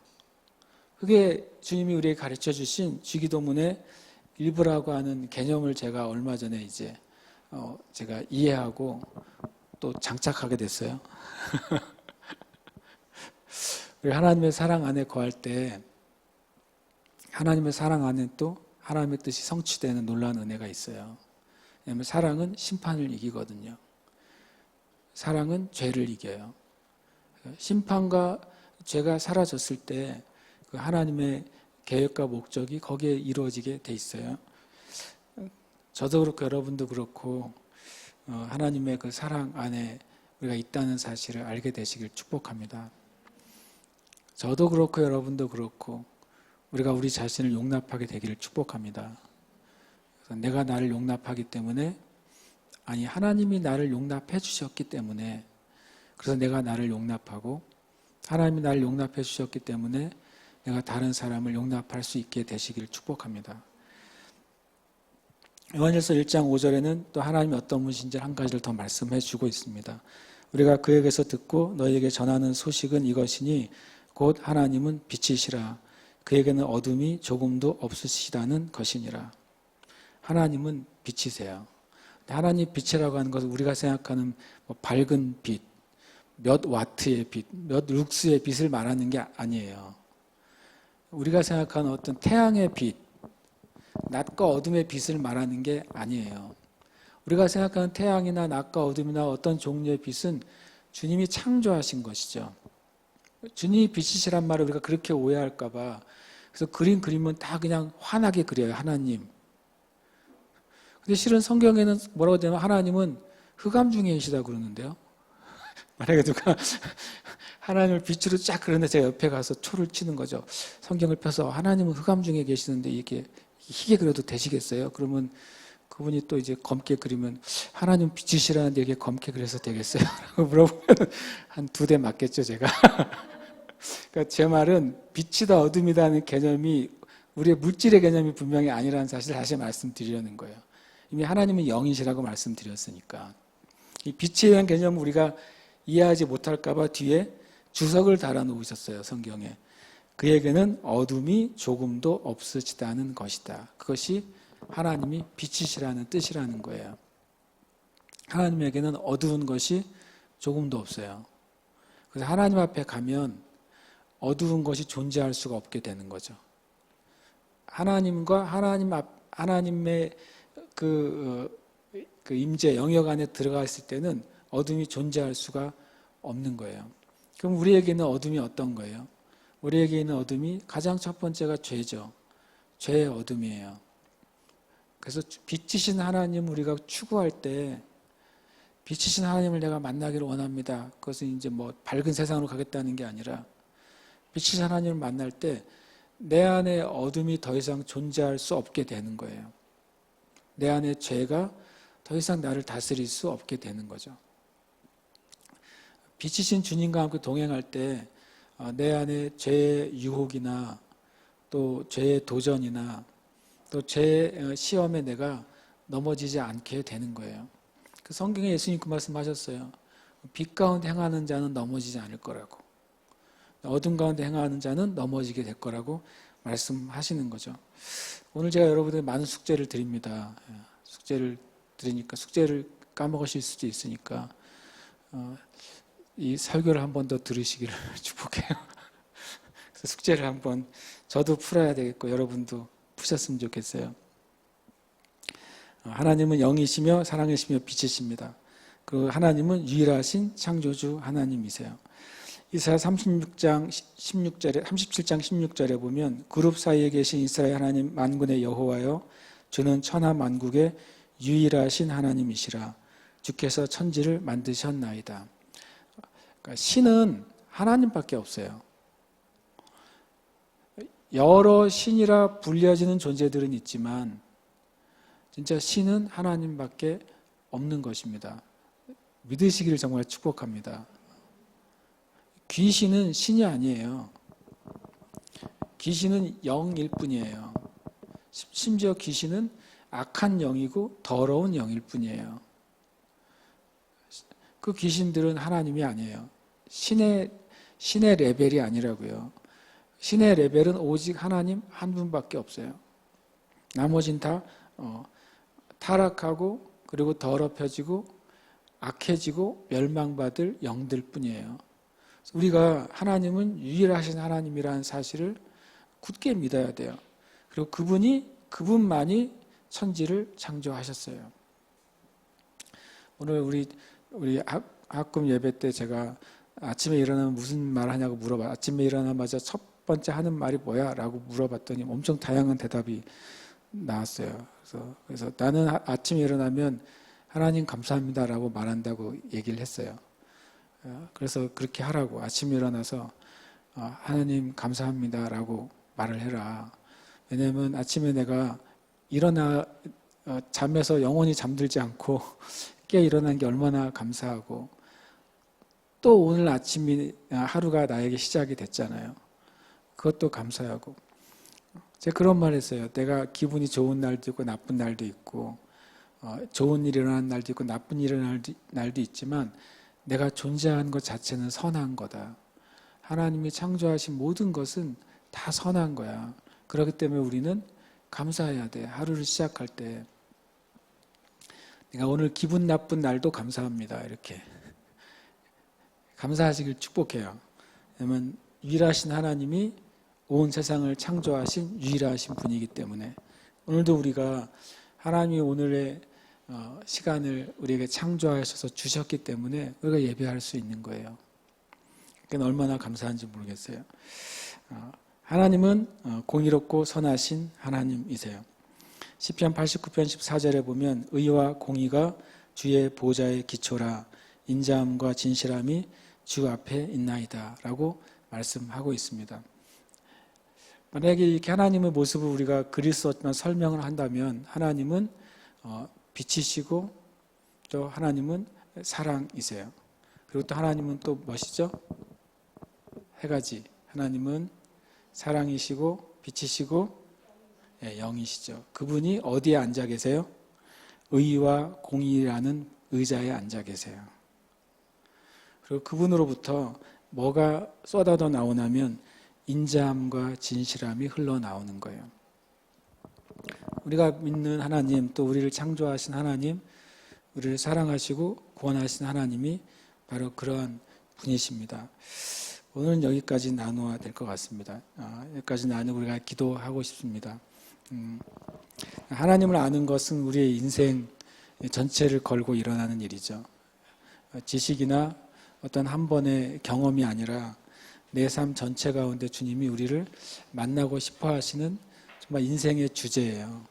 그게 주님이 우리에게 가르쳐 주신 주기도문의 일부라고 하는 개념을 제가 얼마 전에 이제 제가 이해하고 또 장착하게 됐어요. 우리 하나님의 사랑 안에 거할 때 하나님의 사랑 안에 또 하나님의 뜻이 성취되는 놀라운 은혜가 있어요. 왜냐하면 사랑은 심판을 이기거든요. 사랑은 죄를 이겨요. 심판과 죄가 사라졌을 때 그 하나님의 계획과 목적이 거기에 이루어지게 돼 있어요. 저도 그렇고 여러분도 그렇고 하나님의 그 사랑 안에 우리가 있다는 사실을 알게 되시길 축복합니다. 저도 그렇고 여러분도 그렇고 우리가 우리 자신을 용납하게 되기를 축복합니다. 그래서 내가 나를 용납하기 때문에 아니 하나님이 나를 용납해 주셨기 때문에 그래서 내가 나를 용납하고 하나님이 나를 용납해 주셨기 때문에 내가 다른 사람을 용납할 수 있게 되시기를 축복합니다. 요한일서 1장 5절에는 또 하나님이 어떤 분이신지 한 가지를 더 말씀해 주고 있습니다. 우리가 그에게서 듣고 너희에게 전하는 소식은 이것이니 곧 하나님은 빛이시라 그에게는 어둠이 조금도 없으시다는 것이니라. 하나님은 빛이세요. 하나님 빛이라고 하는 것은 우리가 생각하는 밝은 빛, 몇 와트의 빛, 몇 룩스의 빛을 말하는 게 아니에요. 우리가 생각하는 어떤 태양의 빛, 낮과 어둠의 빛을 말하는 게 아니에요. 우리가 생각하는 태양이나 낮과 어둠이나 어떤 종류의 빛은 주님이 창조하신 것이죠. 주님이 빛이시란 말을 우리가 그렇게 오해할까 봐 그래서 그림은 다 그냥 환하게 그려요. 하나님. 근데 실은 성경에는 뭐라고 되냐면 하나님은 흑암 중에 계시다고 그러는데요. 만약에 누가 하나님을 빛으로 쫙 그러는데 제가 옆에 가서 초를 치는 거죠. 성경을 펴서 하나님은 흑암 중에 계시는데 이게 희게 그려도 되시겠어요? 그러면 그분이 또 이제 검게 그리면 하나님 빛이시라는데 이게 검게 그려서 되겠어요? 라고 물어보면 한 2대 맞겠죠, 제가. 그러니까 제 말은 빛이다 어둠이다는 개념이 우리의 물질의 개념이 분명히 아니라는 사실을 다시 말씀드리려는 거예요. 이미 하나님은 영이시라고 말씀드렸으니까. 이 빛에 대한 개념을 우리가 이해하지 못할까 봐 뒤에 주석을 달아놓으셨어요, 성경에. 그에게는 어둠이 조금도 없으시다는 것이다. 그것이 하나님이 빛이시라는 뜻이라는 거예요. 하나님에게는 어두운 것이 조금도 없어요. 그래서 하나님 앞에 가면 어두운 것이 존재할 수가 없게 되는 거죠. 하나님과 하나님의 그 임재 영역 안에 들어가 있을 때는 어둠이 존재할 수가 없는 거예요. 그럼 우리에게 있는 어둠이 어떤 거예요? 우리에게 있는 어둠이 가장 첫 번째가 죄죠. 죄의 어둠이에요. 그래서 빛이신 하나님 우리가 추구할 때 빛이신 하나님을 내가 만나기를 원합니다. 그것은 이제 뭐 밝은 세상으로 가겠다는 게 아니라 빛이신 하나님을 만날 때 내 안에 어둠이 더 이상 존재할 수 없게 되는 거예요. 내 안에 죄가 더 이상 나를 다스릴 수 없게 되는 거죠. 빛이신 주님과 함께 동행할 때 내 안에 죄의 유혹이나 또 죄의 도전이나 또 죄의 시험에 내가 넘어지지 않게 되는 거예요. 그 성경에 예수님 그 말씀하셨어요. 빛 가운데 행하는 자는 넘어지지 않을 거라고. 어둠 가운데 행하는 자는 넘어지게 될 거라고 말씀하시는 거죠. 오늘 제가 여러분들 많은 숙제를 드립니다. 숙제를 드리니까 숙제를 까먹으실 수도 있으니까 이 설교를 한 번 더 들으시기를 축복해요. 그래서 숙제를 한번 저도 풀어야 되겠고 여러분도 푸셨으면 좋겠어요. 하나님은 영이시며 사랑이시며 빛이십니다. 그 하나님은 유일하신 창조주 하나님이세요. 이사야 37장 16절에 보면 그룹 사이에 계신 이스라엘 하나님 만군의 여호와여 주는 천하 만국의 유일하신 하나님이시라 주께서 천지를 만드셨나이다. 그러니까 신은 하나님밖에 없어요. 여러 신이라 불려지는 존재들은 있지만 진짜 신은 하나님밖에 없는 것입니다. 믿으시기를 정말 축복합니다. 귀신은 신이 아니에요. 귀신은 영일 뿐이에요. 심지어 귀신은 악한 영이고 더러운 영일 뿐이에요. 그 귀신들은 하나님이 아니에요. 신의 레벨이 아니라고요. 신의 레벨은 오직 하나님 한 분밖에 없어요. 나머진 다 타락하고 그리고 더럽혀지고 악해지고 멸망받을 영들 뿐이에요. 우리가 하나님은 유일하신 하나님이라는 사실을 굳게 믿어야 돼요. 그리고 그분만이 천지를 창조하셨어요. 오늘 우리 학금 예배 때 제가 아침에 일어나면 무슨 말 하냐고 물어봐. 아침에 일어나자마자 첫 번째 하는 말이 뭐야? 라고 물어봤더니 엄청 다양한 대답이 나왔어요. 그래서 나는 아침에 일어나면 하나님 감사합니다라고 말한다고 얘기를 했어요. 그래서 그렇게 하라고. 아침에 일어나서 하나님 감사합니다라고 말을 해라. 왜냐하면 아침에 내가 잠에서 영원히 잠들지 않고 깨 일어난 게 얼마나 감사하고 또 오늘 아침이 하루가 나에게 시작이 됐잖아요. 그것도 감사하고 제가 그런 말 했어요. 내가 기분이 좋은 날도 있고 나쁜 날도 있고 좋은 일이 일어나는 날도 있고 나쁜 일이 일어나는 날도 있지만 내가 존재하는 것 자체는 선한 거다. 하나님이 창조하신 모든 것은 다 선한 거야. 그렇기 때문에 우리는 감사해야 돼. 하루를 시작할 때 내가 오늘 기분 나쁜 날도 감사합니다. 이렇게 감사하시길 축복해요. 왜냐하면 유일하신 하나님이 온 세상을 창조하신 유일하신 분이기 때문에 오늘도 우리가 하나님이 오늘의 시간을 우리에게 창조하셔서 주셨기 때문에 우리가 예배할 수 있는 거예요. 그러니까 얼마나 감사한지 모르겠어요. 하나님은 공의롭고 선하신 하나님이세요. 시편 89편 14절에 보면 의와 공의가 주의 보좌의 기초라 인자함과 진실함이 주 앞에 있나이다 라고 말씀하고 있습니다. 만약에 이렇게 하나님의 모습을 우리가 그릴 수 없지만 설명을 한다면 하나님은 빛이시고 또 하나님은 사랑이세요. 그리고 또 하나님은 또 무엇이죠? 해가지. 하나님은 사랑이시고 빛이시고 영이시죠. 그분이 어디에 앉아 계세요? 의와 공의라는 의자에 앉아 계세요. 그리고 그분으로부터 뭐가 쏟아져 나오냐면 인자함과 진실함이 흘러나오는 거예요. 우리가 믿는 하나님, 또 우리를 창조하신 하나님, 우리를 사랑하시고 구원하신 하나님이 바로 그러한 분이십니다. 오늘은 여기까지 나누어야 될 것 같습니다. 여기까지 나누고 우리가 기도하고 싶습니다. 하나님을 아는 것은 우리의 인생 전체를 걸고 일어나는 일이죠. 지식이나 어떤 한 번의 경험이 아니라 내 삶 전체 가운데 주님이 우리를 만나고 싶어 하시는 정말 인생의 주제예요.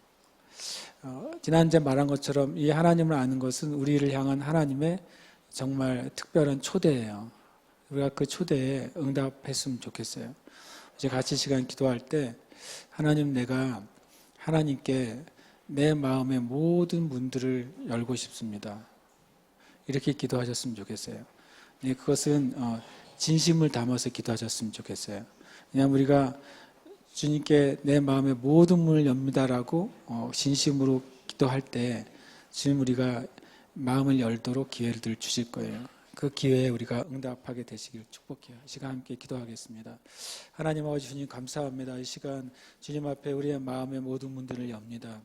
지난주에 말한 것처럼 이 하나님을 아는 것은 우리를 향한 하나님의 정말 특별한 초대예요. 우리가 그 초대에 응답했으면 좋겠어요. 이제 같이 시간 기도할 때 하나님, 내가 하나님께 내 마음의 모든 문들을 열고 싶습니다. 이렇게 기도하셨으면 좋겠어요. 네, 그것은 진심을 담아서 기도하셨으면 좋겠어요. 왜냐하면 우리가 주님께 내 마음의 모든 문을 엽니다라고 진심으로 기도할 때 주님 우리가 마음을 열도록 기회를 주실 거예요. 그 기회에 우리가 응답하게 되시길 축복해요. 이 시간 함께 기도하겠습니다. 하나님 아버지 주님 감사합니다. 이 시간 주님 앞에 우리의 마음의 모든 문들을 엽니다.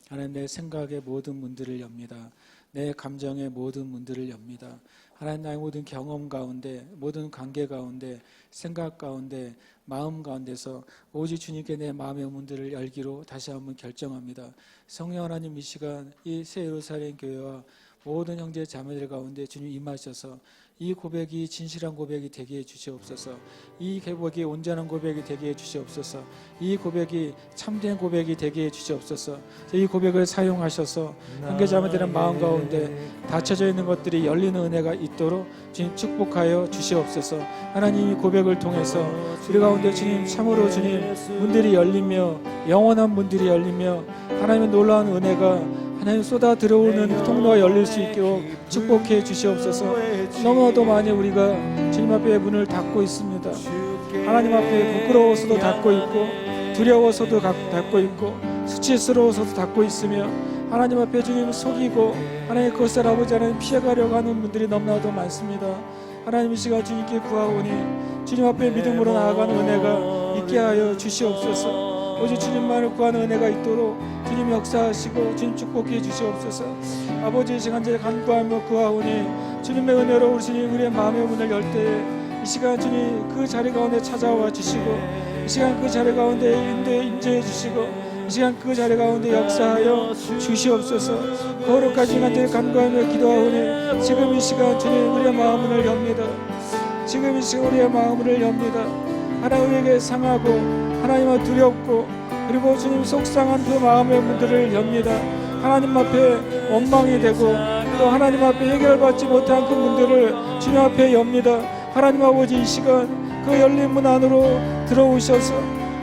하나님, 내 생각의 모든 문들을 엽니다. 내 감정의 모든 문들을 엽니다. 하나님, 나의 모든 경험 가운데, 모든 관계 가운데, 생각 가운데, 마음 가운데서 오직 주님께 내 마음의 문들을 열기로 다시 한번 결정합니다. 성령 하나님, 이 시간 이 새 예루살렘 교회와 모든 형제 자매들 가운데 주님 임하셔서 이 고백이 진실한 고백이 되게 해주시옵소서. 이 고백이 온전한 고백이 되게 해주시옵소서. 이 고백이 참된 고백이 되게 해주시옵소서. 이 고백을 사용하셔서 형제 자매들의 마음 가운데 닫혀져 있는 것들이 열리는 은혜가 있도록 주님 축복하여 주시옵소서. 하나님, 이 고백을 통해서 우리 가운데 주님 참으로 주님 문들이 열리며 영원한 문들이 열리며 하나님의 놀라운 은혜가 하나님 쏟아 들어오는 통로가 열릴 수 있도록 축복해 주시옵소서. 너무나도 많이 우리가 주님 앞에 문을 닫고 있습니다. 하나님 앞에 부끄러워서도 닫고 있고 두려워서도 닫고 있고 수치스러워서도 닫고 있으며 하나님 앞에 주님 속이고 하나님 그것을 아버지 하나님 피해가려고 하는 분들이 너무나도 많습니다. 하나님, 이 시간 주님께 구하오니 주님 앞에 믿음으로 나아가는 은혜가 있게 하여 주시옵소서. 오직 주님만을 구하는 은혜가 있도록 주님 역사하시고 주님 축복해 주시옵소서. 아버지, 이 시간 제 간구하며 구하오니 주님의 은혜로 우리 주님 우리의 마음의 문을 열 때에 이 시간 주님 그 자리 가운데 찾아와 주시고 이 시간 그 자리 가운데 임재해 주시고 이 시간 그 자리 가운데 역사하여 주시옵소서. 거룩한 시간들 간구하며 기도하오니 지금 이 시간 주님 우리의 마음을 엽니다. 지금 이 시간 우리의 마음을 엽니다. 하나님에게 상하고 하나님과 두렵고 그리고 주님 속상한 그 마음의 문들을 엽니다. 하나님 앞에 원망이 되고 또 하나님 앞에 해결받지 못한 그 문들을 주님 앞에 엽니다. 하나님 아버지, 이 시간 그 열린 문 안으로 들어오셔서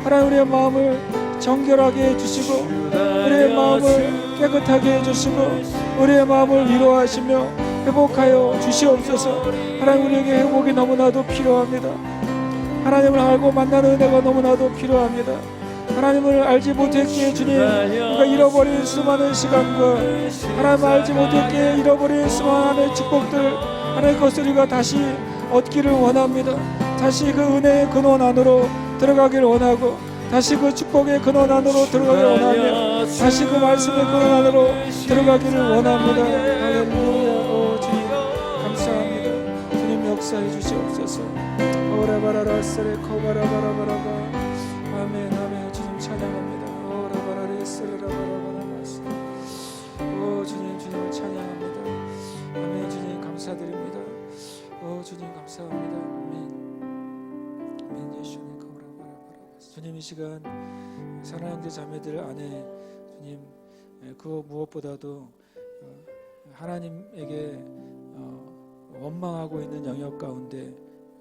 하나님 우리의 마음을 정결하게 해주시고 우리의 마음을 깨끗하게 해주시고 우리의 마음을 위로하시며 회복하여 주시옵소서. 하나님, 우리에게 회복이 너무나도 필요합니다. 하나님을 알고 만나는 은혜가 너무나도 필요합니다. 하나님을 알지 못했기에 주님 우리가 잃어버린 수많은 시간과 하나님을 알지 못했기에 잃어버린 수많은 축복들 하나님 것을 우리가 다시 얻기를 원합니다. 다시 그 은혜의 근원 안으로 들어가기를 원하고 다시 그 축복의 근원 안으로 들어가기를 원하며 다시 그 말씀의 근원 안으로 들어가기를 원합니다. 할렐루야. 오 주님 감사합니다. 주님 역사해 주시옵소서. 오라바라라 세레 코바라바라바라바 아멘 아멘. 주님 찬양합니다. 오라바라레 세레라바라바라마스. 오 주님 주님을 찬양합니다. 아멘. 주님 감사드립니다. 오 주님 감사합니다. 아멘 아멘. 예수님 코바라바라바라마스. 주님, 이 시간 사랑하는 자매들 안에 주님 그 무엇보다도 하나님에게 원망하고 있는 영역 가운데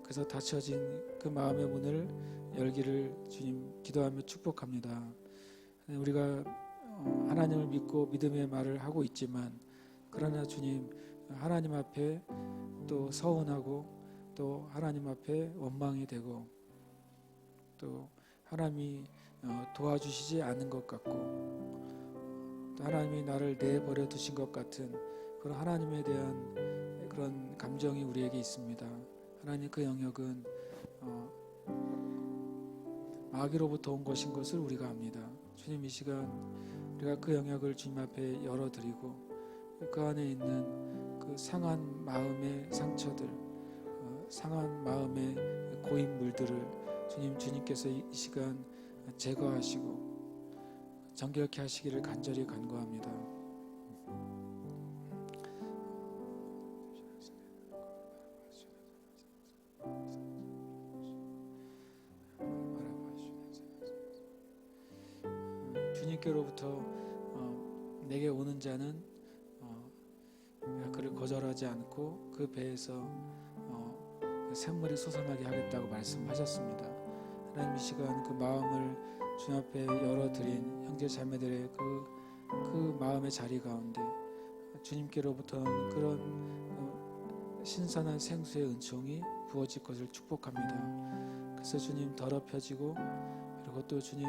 그래서 닫혀진 그 마음의 문을 열기를 주님 기도하며 축복합니다. 우리가 하나님을 믿고 믿음의 말을 하고 있지만 그러나 주님 하나님 앞에 또 서운하고 또 하나님 앞에 원망이 되고 또 하나님이 도와주시지 않는 것 같고 또 하나님이 나를 내버려 두신 것 같은 그런 하나님에 대한 그런 감정이 우리에게 있습니다. 하나님, 그 영역은 마귀로부터 온 것인 것을 우리가 압니다. 주님, 이 시간 우리가 그 영역을 주님 앞에 열어드리고 그 안에 있는 그 상한 마음의 상처들, 상한 마음의 고인 물들을 주님께서 이 시간 제거하시고 정결케 하시기를 간절히 간구합니다. 주님께로부터 내게 오는 자는 그를 거절하지 않고 그 배에서 샘물이 솟아나게 하겠다고 말씀하셨습니다. 하나님 이 시간 그 마음을 주님 앞에 열어드린 형제 자매들의 그 마음의 자리 가운데 주님께로부터는 그런 신선한 생수의 은총이 부어질 것을 축복합니다. 그래서 주님 더럽혀지고 그리고 또 주님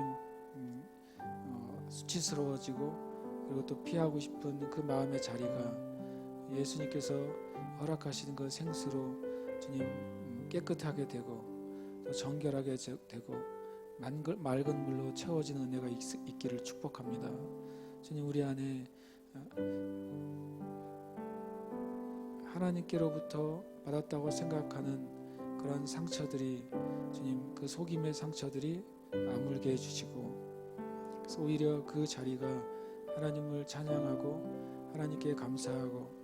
수치스러워지고 그리고 또 피하고 싶은 그 마음의 자리가 예수님께서 허락하시는 그 생수로 주님 깨끗하게 되고 또 정결하게 되고 맑은 물로 채워지는 은혜가 있기를 축복합니다. 주님 우리 안에 하나님께로부터 받았다고 생각하는 그런 상처들이 주님 그 속임의 상처들이 아물게 해주시고 그래서 오히려 그 자리가 하나님을 찬양하고 하나님께 감사하고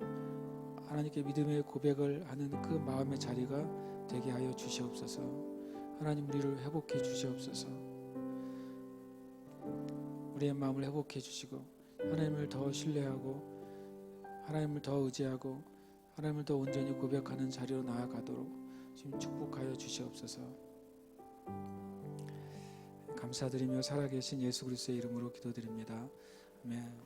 하나님께 믿음의 고백을 하는 그 마음의 자리가 되게 하여 주시옵소서. 하나님 우리를 회복해 주시옵소서. 우리의 마음을 회복해 주시고 하나님을 더 신뢰하고 하나님을 더 의지하고 하나님을 더 온전히 고백하는 자리로 나아가도록 지금 축복하여 주시옵소서. 감사드리며 살아계신 예수 그리스도의 이름으로 기도드립니다. 아멘.